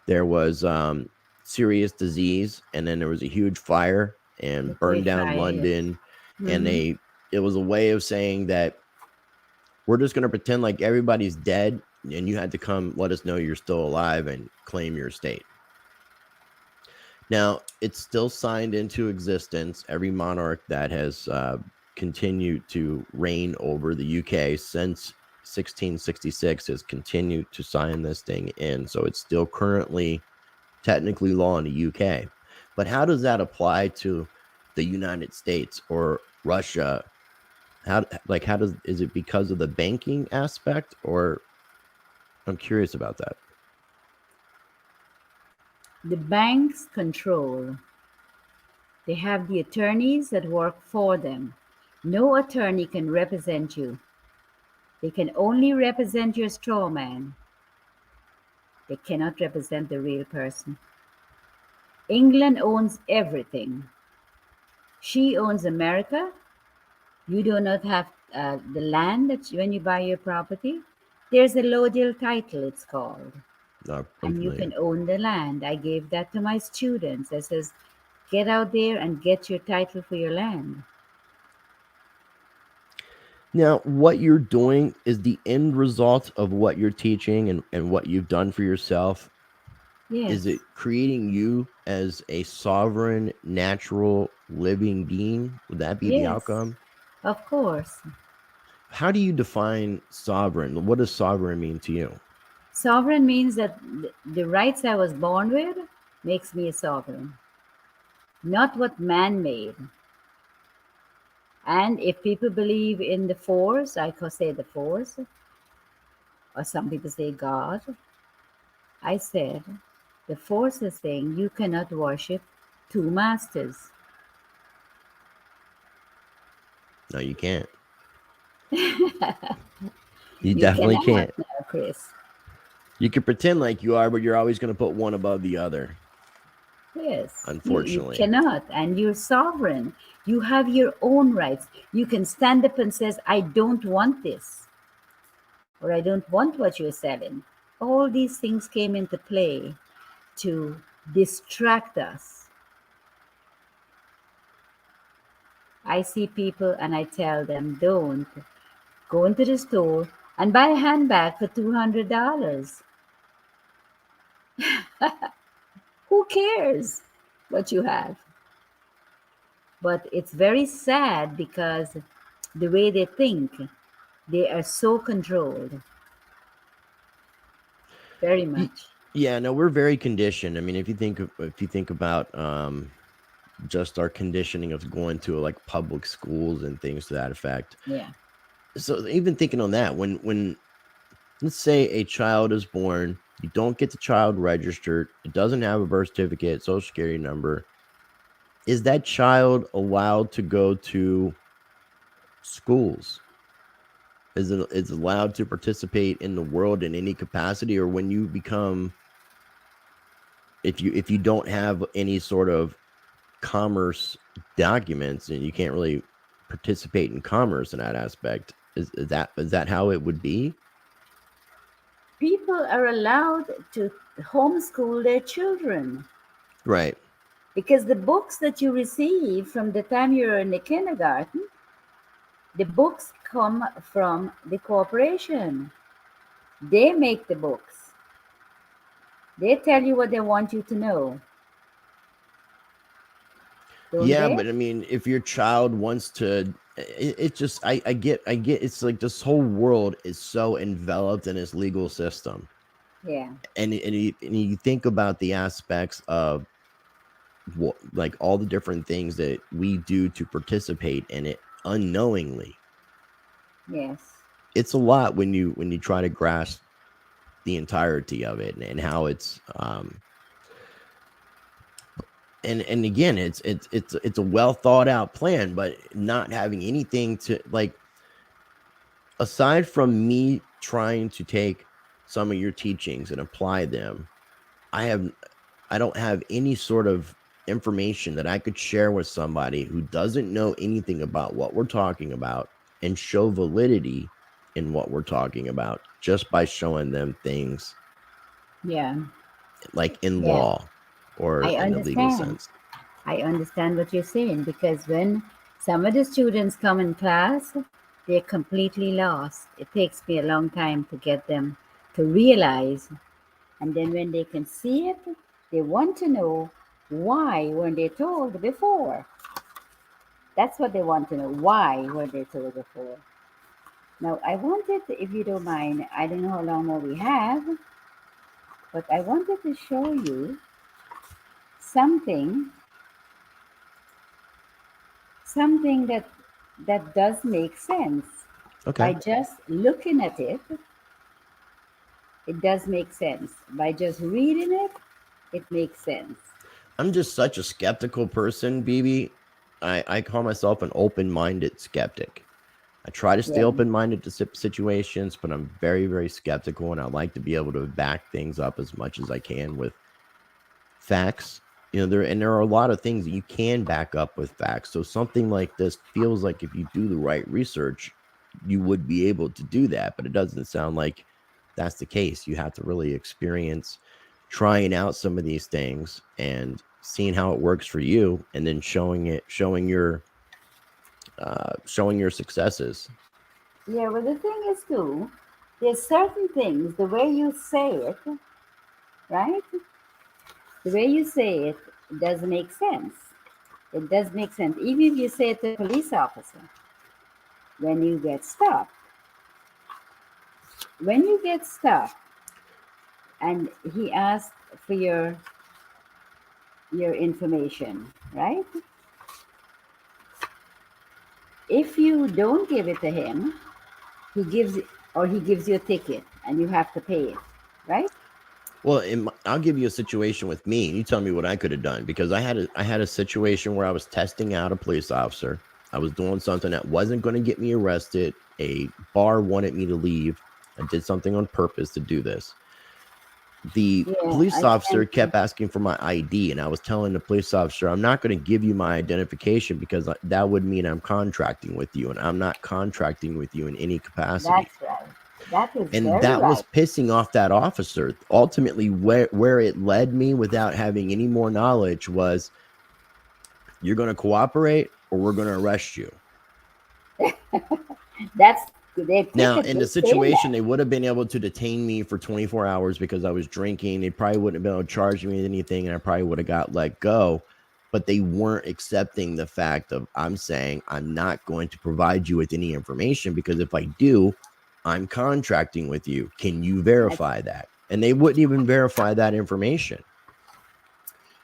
there was serious disease, and then there was a huge fire and burned down London. Yes. And it was a way of saying that we're just going to pretend like everybody's dead, and you had to come let us know you're still alive and claim your estate. Now, it's still signed into existence. Every monarch that has continued to reign over the UK since 1666 has continued to sign this thing in. So it's still currently technically law in the UK. But how does that apply to the United States or Russia? Is it because of the banking aspect, or I'm curious about that. The banks control. They have the attorneys that work for them. No attorney can represent you. They can only represent your straw man. They cannot represent the real person. England owns everything. She owns America. You do not have the land that when you buy your property. There's a Lodil title, it's called. And you can own the land. I gave that to my students. I says, get out there and get your title for your land. Now, what you're doing is the end result of what you're teaching and what you've done for yourself. Yes. Is it creating you as a sovereign, natural, living being? Would that be the outcome? Of course. How do you define sovereign? What does sovereign mean to you? Sovereign means that the rights I was born with makes me a sovereign, not what man made. And if people believe in the force, I could say the force, or some people say God. I said, the force is saying you cannot worship two masters. No, you can't. You definitely can't. Now, Chris. You can pretend like you are, but you're always going to put one above the other, Yes, you unfortunately. cannot, and you're sovereign. You have your own rights. You can stand up and says, I don't want this, or I don't want what you're selling. All these things came into play to distract us. I see people and I tell them, don't go into the store and buy a handbag for $200. Who cares what you have? But it's very sad because the way they think, they are so controlled, very Y- much. Yeah, no, we're very conditioned. I mean, if you think about just our conditioning of going to like public schools and things to that effect. Yeah. So even thinking on that, when let's say a child is born, you don't get the child registered, it doesn't have a birth certificate, social security number, is that child allowed to go to schools? Is allowed to participate in the world in any capacity? Or when you become, if you don't have any sort of commerce documents and you can't really participate in commerce in that aspect, is that how it would be? People are allowed to homeschool their children Right. because the books that you receive from the time you're in the kindergarten, the books come from the corporation. They make the books. They tell you what they want you to know, don't Yeah, they? but I mean, if your child wants to, it just, I get, it's like this whole world is so enveloped in this legal system, Yeah. and you think about the aspects of what, like all the different things that we do to participate in it unknowingly. Yes. It's a lot when you try to grasp the entirety of it, and how it's and again, it's a well thought out plan, but not having anything to like, aside from me trying to take some of your teachings and apply them, i have I don't have any sort of information that I could share with somebody who doesn't know anything about what we're talking about and show validity in what we're talking about just by showing them things Yeah. like in Yeah. law or I in the legal understand. sense. I understand what you're saying because when some of the students come in class, they're completely lost. It takes me a long time to get them to realize. And then when they can see it, they want to know why weren't they told before? That's what they want to know. Why were they told before? Now, I wanted, if you don't mind, I don't know how long more we have, but I wanted to show you something, something that does make sense. Okay. By just looking at it, it does make sense. By just reading it, it makes sense. I'm just such a skeptical person, BB. I call myself an open minded skeptic. I try to stay Yeah. open minded to situations, but I'm very, very skeptical, and I like to be able to back things up as much as I can with facts. You know, there are a lot of things that you can back up with facts. So something like this feels like if you do the right research, you would be able to do that, but it doesn't sound like that's the case. You have to really experience trying out some of these things and seeing how it works for you, and then showing your successes. Yeah, well, the thing is, too, there's certain things, the way you say it, right? The way you say it does make sense. It does make sense. Even if you say it to a police officer, when you get stopped, when you get stopped and he asks for your information, right? If you don't give it to him, he gives you a ticket and you have to pay it, right? Well, I'll give you a situation with me, and you tell me what I could have done, because I had a situation where I was testing out a police officer. I was doing something that wasn't going to get me arrested. A bar wanted me to leave. I did something on purpose to do this. the Yeah, police I officer sent kept asking for my ID, and I was telling the police officer, I'm not going to give you my identification because that would mean I'm contracting with you, and I'm not contracting with you in any capacity. That's right. That is And very that was right. pissing off that officer. Ultimately, where it led me without having any more knowledge was, you're going to cooperate or we're going to arrest you. That's their Now, ticket in the will say situation, that. they would have been able to detain me for 24 hours because I was drinking. They probably wouldn't have been able to charge me with anything, and I probably would have got let go. But they weren't accepting the fact of, I'm saying I'm not going to provide you with any information because if I do, I'm contracting with you. Can you verify that? And they wouldn't even verify that information.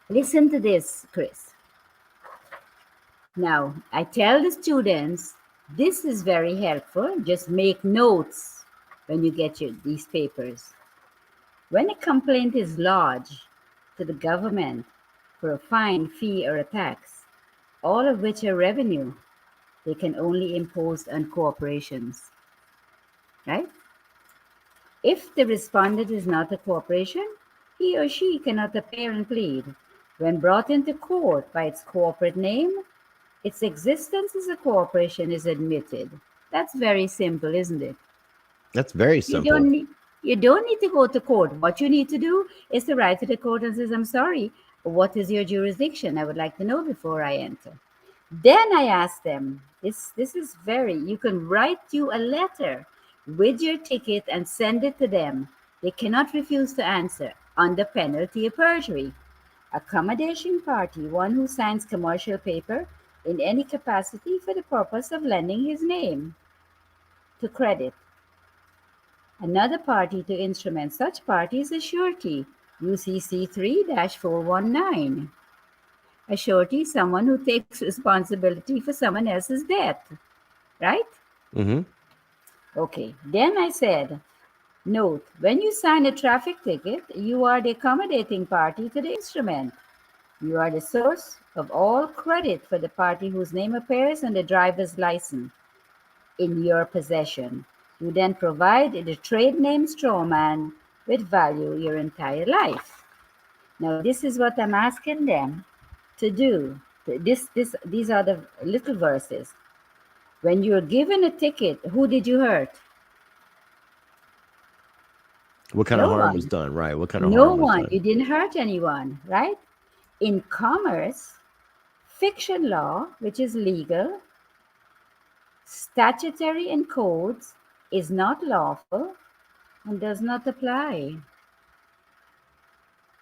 Listen to this, Chris. Now, I tell the students, this is very helpful. Just make notes when you get these papers. When a complaint is lodged to the government for a fine, fee, or a tax, all of which are revenue, they can only impose on corporations, right? If the respondent is not a corporation, he or she cannot appear and plead. When brought into court by its corporate name, its existence as a corporation is admitted. That's very simple, isn't it? That's very You simple. don't need you don't need to go to court. What you need to do is to write to the court and says, I'm sorry, what is your jurisdiction? I would like to know before I enter. Then I ask them, this is very, you can write you a letter with your ticket and send it to them. They cannot refuse to answer under penalty of perjury. Accommodation party, one who signs commercial paper in any capacity for the purpose of lending his name to credit. Another party to instrument such party is a surety, UCC 3-419. A surety is someone who takes responsibility for someone else's death, right? Mm-hmm. Okay, then I said, note, when you sign a traffic ticket, you are the accommodating party to the instrument. You are the source of all credit for the party whose name appears on the driver's license in your possession. You then provide the trade name strawman with value your entire life. Now, this is what I'm asking them to do. These are the little verses. When you're given a ticket, who did you hurt? What kind of No harm was one. done? Right. What kind of No harm was one. done? You didn't hurt anyone, right? In commerce, fiction law, which is legal, statutory and codes, is not lawful and does not apply.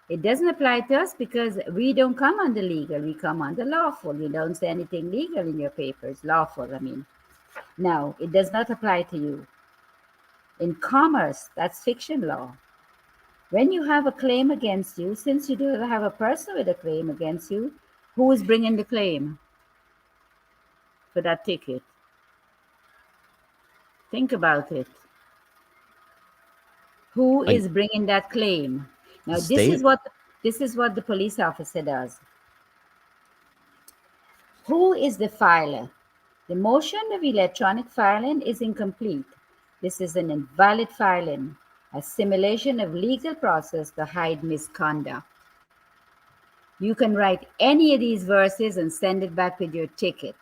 It doesn't apply to us because we don't come under legal, we come under lawful. You don't say anything legal in your papers, lawful, I mean. Now, it does not apply to you. In commerce, that's fiction law. When you have a claim against you, since you do have a person with a claim against you, who is bringing the claim for that ticket? Think about it. Who Like is bringing that claim? the Now, state? this is what the police officer does. Who is the filer? The motion of electronic filing is incomplete. This is an invalid filing, a simulation of legal process to hide misconduct. You can write any of these verses and send it back with your ticket.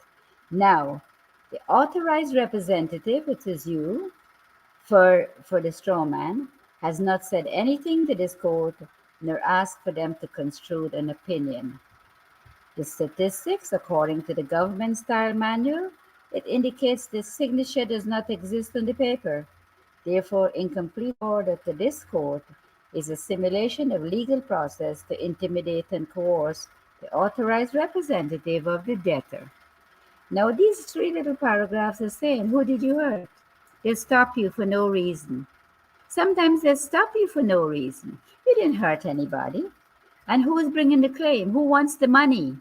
Now, the authorized representative, which is you, for the straw man, has not said anything to this court nor asked for them to construe an opinion. The statistics, according to the government style manual, it indicates the signature does not exist on the paper. Therefore, incomplete order to this court is a simulation of legal process to intimidate and coerce the authorized representative of the debtor. Now, these three little paragraphs are saying, who did you hurt? They'll stop you for no reason. Sometimes they'll stop you for no reason. You didn't hurt anybody. And who is bringing the claim? Who wants the money?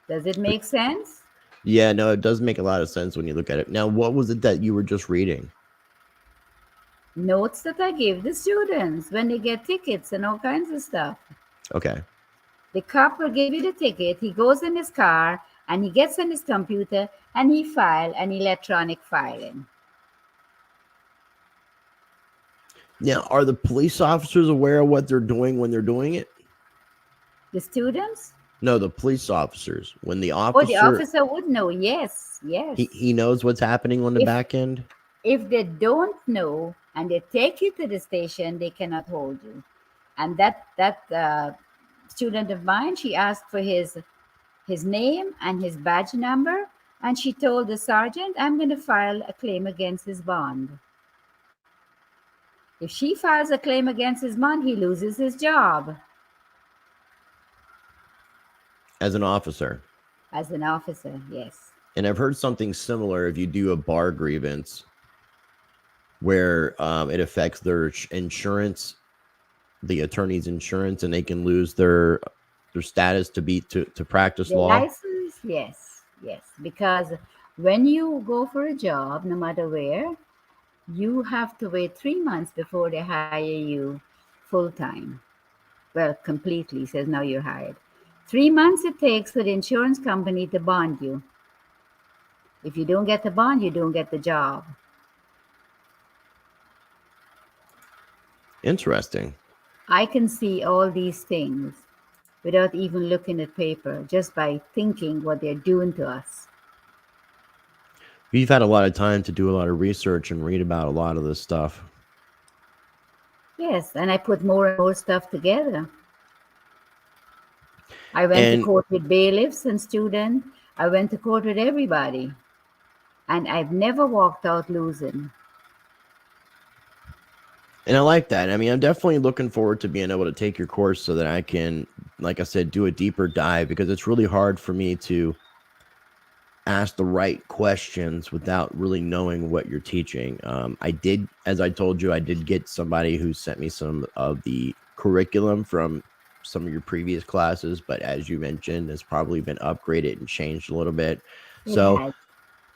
Does it make sense? Yeah, no, it does make a lot of sense when you look at it. Now, what was it that you were just reading? Notes that I give the students when they get tickets and all kinds of stuff. Okay. The cop will give you the ticket. He goes in his car and he gets on his computer and he file an electronic filing. Now, are the police officers aware of what they're doing when they're doing it? The students? No, the police officers. When the Oh, the officer, officer would know. Yes, yes. he knows what's happening on the If back end. if they don't know and they take you to the station, they cannot hold you. And that student of mine, she asked for his name and his badge number, and she told the sergeant, "I'm going to file a claim against his bond." If she files a claim against his bond, he loses his job As an officer. as an officer. Yes. And I've heard something similar if you do a bar grievance where it affects their insurance, the attorney's insurance, and they can lose their status to practice The law. license, yes, yes. Because when you go for a job, no matter where, you have to wait 3 months before they hire you full time. Well, completely, says now you're hired. 3 months it takes for the insurance company to bond you. If you don't get the bond, you don't get the job. Interesting. I can see all these things without even looking at paper, just by thinking what they're doing to us. You've had a lot of time to do a lot of research and read about a lot of this stuff. Yes, and I put more and more stuff together. I went to court with bailiffs and students. I went to court with everybody. And I've never walked out losing. And I like that. I mean, I'm definitely looking forward to being able to take your course so that I can, like I said, do a deeper dive, because it's really hard for me to ask the right questions without really knowing what you're teaching. I did, as I told you, I did get somebody who sent me some of the curriculum from some of your previous classes, but as you mentioned, it's probably been upgraded and changed a little bit. So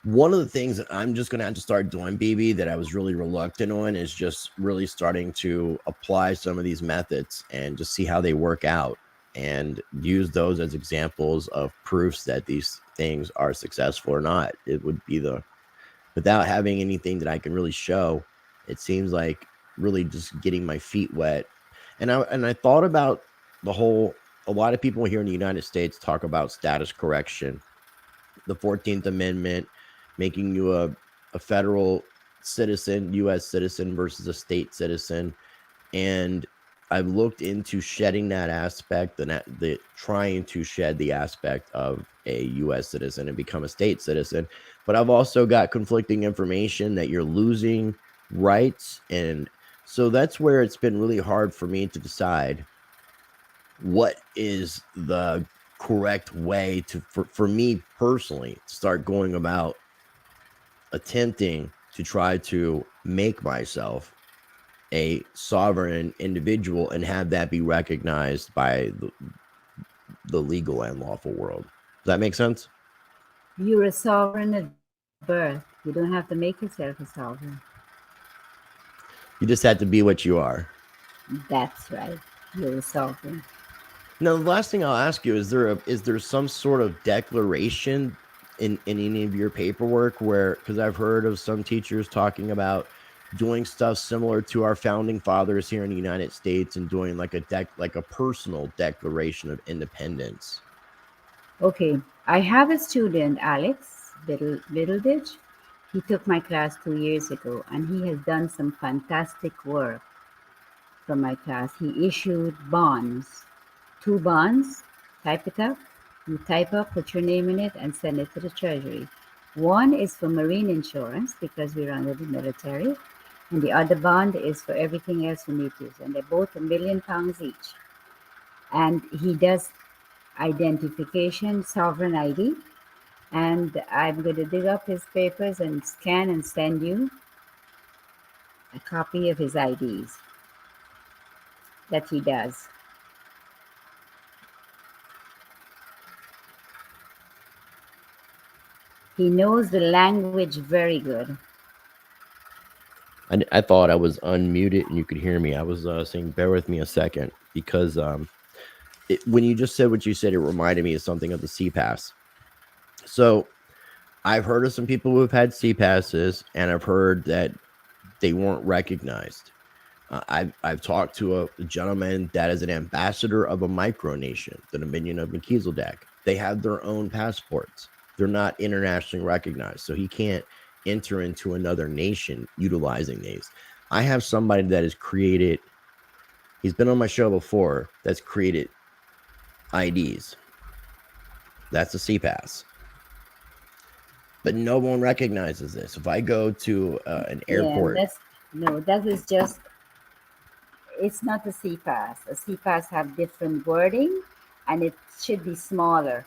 one of the things that I'm just going to have to start doing, BB, that I was really reluctant on, is just really starting to apply some of these methods and just see how they work out and use those as examples of proofs that these things are successful or not. It would be without having anything that I can really show, it seems like really just getting my feet wet. And I thought about a lot of people here in the United States talk about status correction, the 14th Amendment, making you a federal citizen, U.S. citizen versus a state citizen. And I've looked into shedding that aspect and trying to shed the aspect of a U.S. citizen and become a state citizen. But I've also got conflicting information that you're losing rights. And so that's where it's been really hard for me to decide what is the correct way for me personally to start going about attempting to try to make myself a sovereign individual and have that be recognized by the legal and lawful world. Does that make sense? You're a sovereign at birth. You don't have to make yourself a sovereign. You just have to be what you are. That's right. You're a sovereign. Now, the last thing I'll ask you, is there some sort of declaration in any of your paperwork where, because I've heard of some teachers talking about doing stuff similar to our founding fathers here in the United States and doing like a personal declaration of independence. Okay, I have a student, Alex Middleditch. He took my class 2 years ago, and he has done some fantastic work from my class. He issued bonds, 2 bonds. Type it up. You type up, put your name in it, and send it to the Treasury. One is for marine insurance because we're under the military, and the other bond is for everything else we need to use. And they're both £1 million each. And he does identification, sovereign ID. And I'm going to dig up his papers and scan and send you a copy of his IDs that he does. He knows the language very good. I thought I was unmuted and you could hear me. I was saying, bear with me a second, because when you just said what you said, it reminded me of something of the CPAS. So I've heard of some people who have had CPASs, and I've heard that they weren't recognized. I've talked to a gentleman that is an ambassador of a micronation, the Dominion of Melchizedek. They have their own passports. They're not internationally recognized, so he can't enter into another nation utilizing these. I have somebody that has created. He's been on my show before. That's created IDs. That's a CPAS. But no one recognizes this. If I go to an airport, that is just, it's not a CPAS. A CPAS have different wording, and it should be smaller.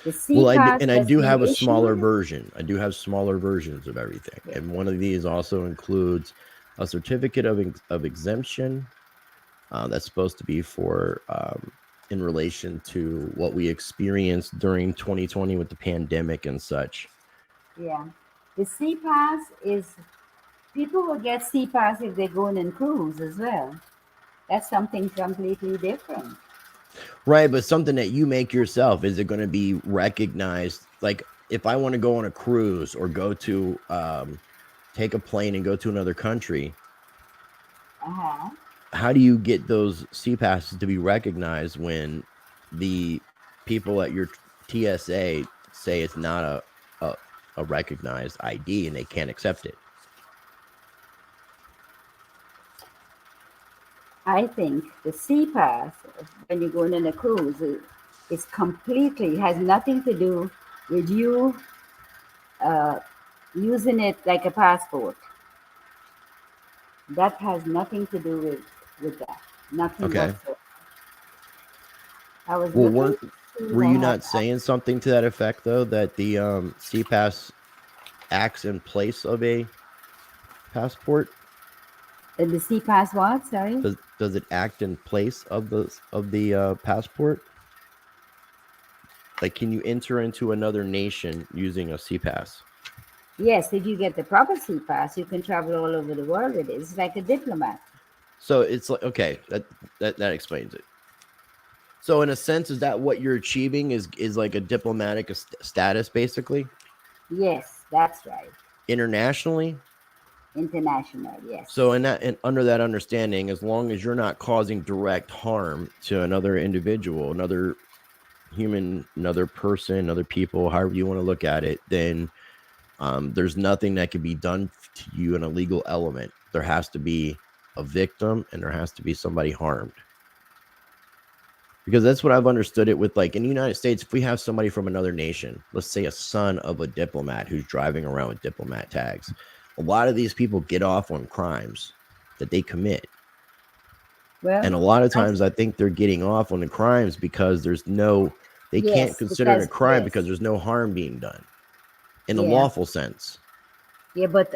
The CPAS I do have a issued, smaller version. I do have smaller versions of everything, and one of these also includes a certificate of exemption. That's supposed to be for in relation to what we experienced during 2020 with the pandemic and such. Yeah, the CPAS is, people will get CPAS if they're going on cruise as well. That's something completely different. Right, but something that you make yourself, is it going to be recognized? Like if I want to go on a cruise or go to take a plane and go to another country, how do you get those CPASs to be recognized when the people at your TSA say it's not a recognized ID and they can't accept it? I think the CPAS, when you're going on a cruise, is completely, has nothing to do with you using it like a passport. That has nothing to do with that. Nothing whatsoever. I was looking. Were you not saying something to that effect, though, that the CPAS acts in place of a passport? The CPAS what? Sorry. Does it act in place of the passport? Like, can you enter into another nation using a CPAS? Yes, if you get the proper CPAS, you can travel all over the world with it. It's like a diplomat. So it's like, okay, that explains it. So in a sense, is that what you're achieving? Is like a diplomatic status, basically? Yes, that's right. Internationally? International, yes. So under that understanding, as long as you're not causing direct harm to another individual, another human, another person, other people, however you want to look at it, then there's nothing that can be done to you in a legal element. There has to be a victim and there has to be somebody harmed. Because that's what I've understood it with, like in the United States, if we have somebody from another nation, let's say a son of a diplomat who's driving around with diplomat tags, a lot of these people get off on crimes that they commit. Well, and a lot of times I think they're getting off on the crimes because they can't consider it a crime because there's no harm being done in a lawful sense. Yeah, but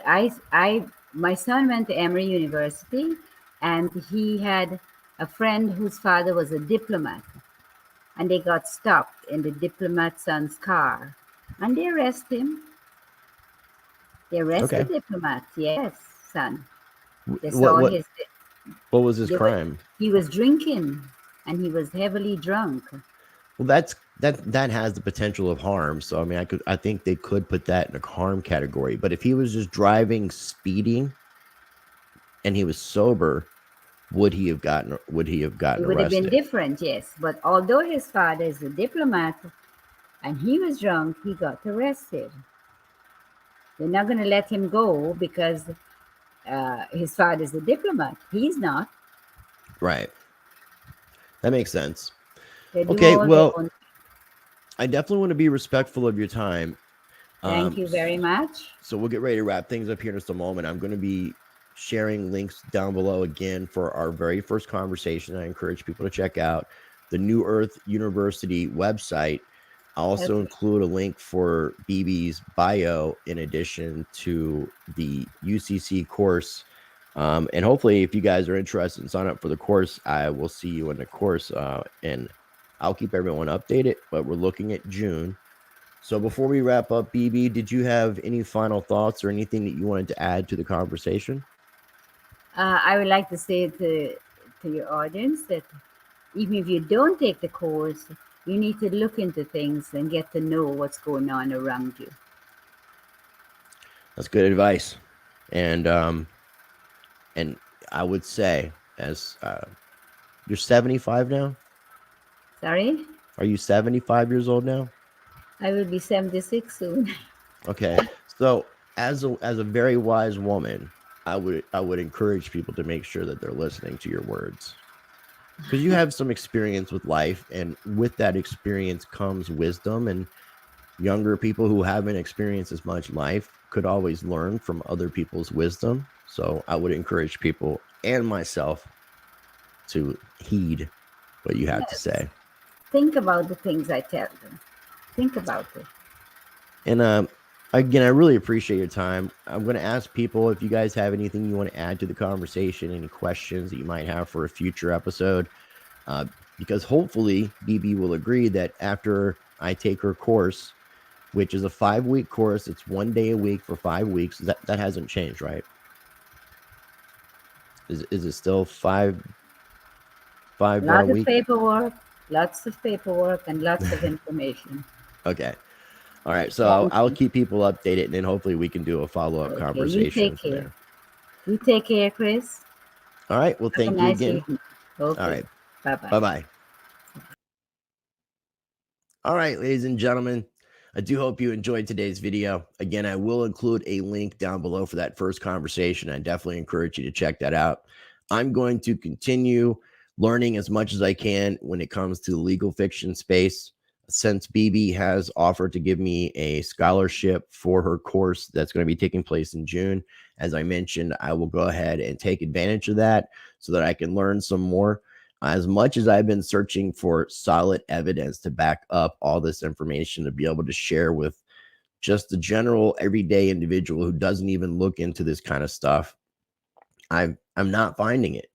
my son went to Emory University, and he had a friend whose father was a diplomat, and they got stopped in the diplomat's son's car, and they arrested him. They arrested the diplomat. Yes, son. They saw what was his crime? He was drinking, and he was heavily drunk. Well, that has the potential of harm. So I mean, I think they could put that in a harm category. But if he was just driving, speeding, and he was sober, would he have gotten arrested? It would have been different, yes. But although his father is a diplomat and he was drunk, he got arrested. They're not going to let him go because his father is a diplomat. He's not. Right. That makes sense. Okay, well, I definitely want to be respectful of your time. Thank you very much. So we'll get ready to wrap things up here in just a moment. I'm going to be sharing links down below again for our very first conversation. I encourage people to check out the New Earth University website. I'll also include a link for BB's bio in addition to the UCC course. And hopefully, if you guys are interested in signing up for the course, I will see you in the course. And I'll keep everyone updated, but we're looking at June. So before we wrap up, BB, did you have any final thoughts or anything that you wanted to add to the conversation? I would like to say to your audience that even if you don't take the course, you need to look into things and get to know what's going on around you. That's good advice. And I would say, as you're 75 now. Sorry, Are you 75 years old now? I will be 76 soon. Okay. So as a very wise woman, I would encourage people to make sure that they're listening to your words. Because you have some experience with life, and with that experience comes wisdom, and younger people who haven't experienced as much life could always learn from other people's wisdom. So I would encourage people and myself to heed what you have to Yes. say. Think about the things I tell them. Think about it. And again, I really appreciate your time. I'm going to ask people if you guys have anything you want to add to the conversation, any questions that you might have for a future episode, because hopefully BB will agree that after I take her course, which is a 5-week course, it's 1 day a week for 5 weeks. That hasn't changed, right? Is it still five Lots of week? paperwork, and lots of information. Okay. All right. So Thank I'll you. keep people updated, and then hopefully we can do a follow-up Okay, you conversation take from care. there. You take care, Chris. All right. Well, Have a thank you nice again. evening. All Okay. right. Bye-bye. Bye-bye. All right, ladies and gentlemen, I do hope you enjoyed today's video. Again, I will include a link down below for that first conversation. I definitely encourage you to check that out. I'm going to continue learning as much as I can when it comes to the legal fiction space. Since BB has offered to give me a scholarship for her course that's going to be taking place in June, as I mentioned, I will go ahead and take advantage of that so that I can learn some more. As much as I've been searching for solid evidence to back up all this information to be able to share with just the general everyday individual who doesn't even look into this kind of stuff, I'm not finding it.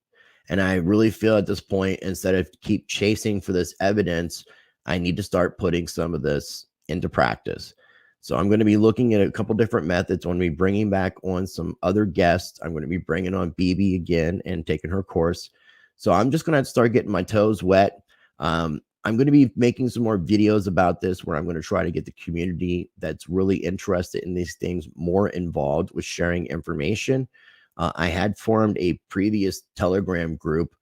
And I really feel at this point, instead of keep chasing for this evidence, I need to start putting some of this into practice. So I'm going to be looking at a couple different methods. I'm going to be bringing back on some other guests. I'm going to be bringing on BB again and taking her course. So I'm just going to have to start getting my toes wet. I'm going to be making some more videos about this where I'm going to try to get the community that's really interested in these things more involved with sharing information. I had formed a previous Telegram group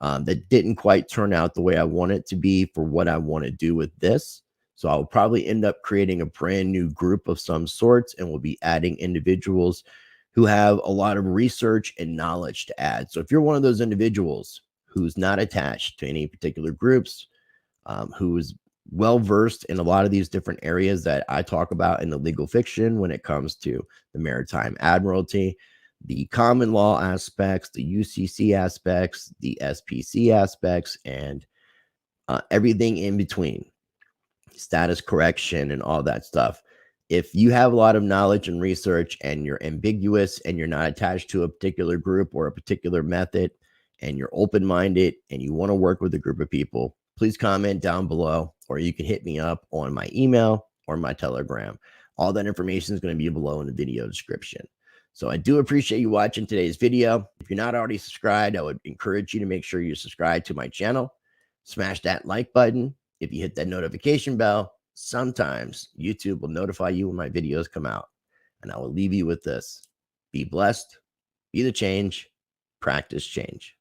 that didn't quite turn out the way I want it to be for what I want to do with this. So I'll probably end up creating a brand new group of some sorts, and we'll be adding individuals who have a lot of research and knowledge to add. So if you're one of those individuals who's not attached to any particular groups, who's well versed in a lot of these different areas that I talk about in the legal fiction when it comes to the maritime admiralty, the common law aspects, the UCC aspects, the SPC aspects, and everything in between, status correction and all that stuff. If you have a lot of knowledge and research and you're ambiguous and you're not attached to a particular group or a particular method and you're open-minded and you want to work with a group of people, please comment down below, or you can hit me up on my email or my Telegram. All that information is going to be below in the video description. So I do appreciate you watching today's video. If you're not already subscribed, I would encourage you to make sure you subscribe to my channel. Smash that like button. If you hit that notification bell, sometimes YouTube will notify you when my videos come out. And I will leave you with this. Be blessed, be the change, practice change.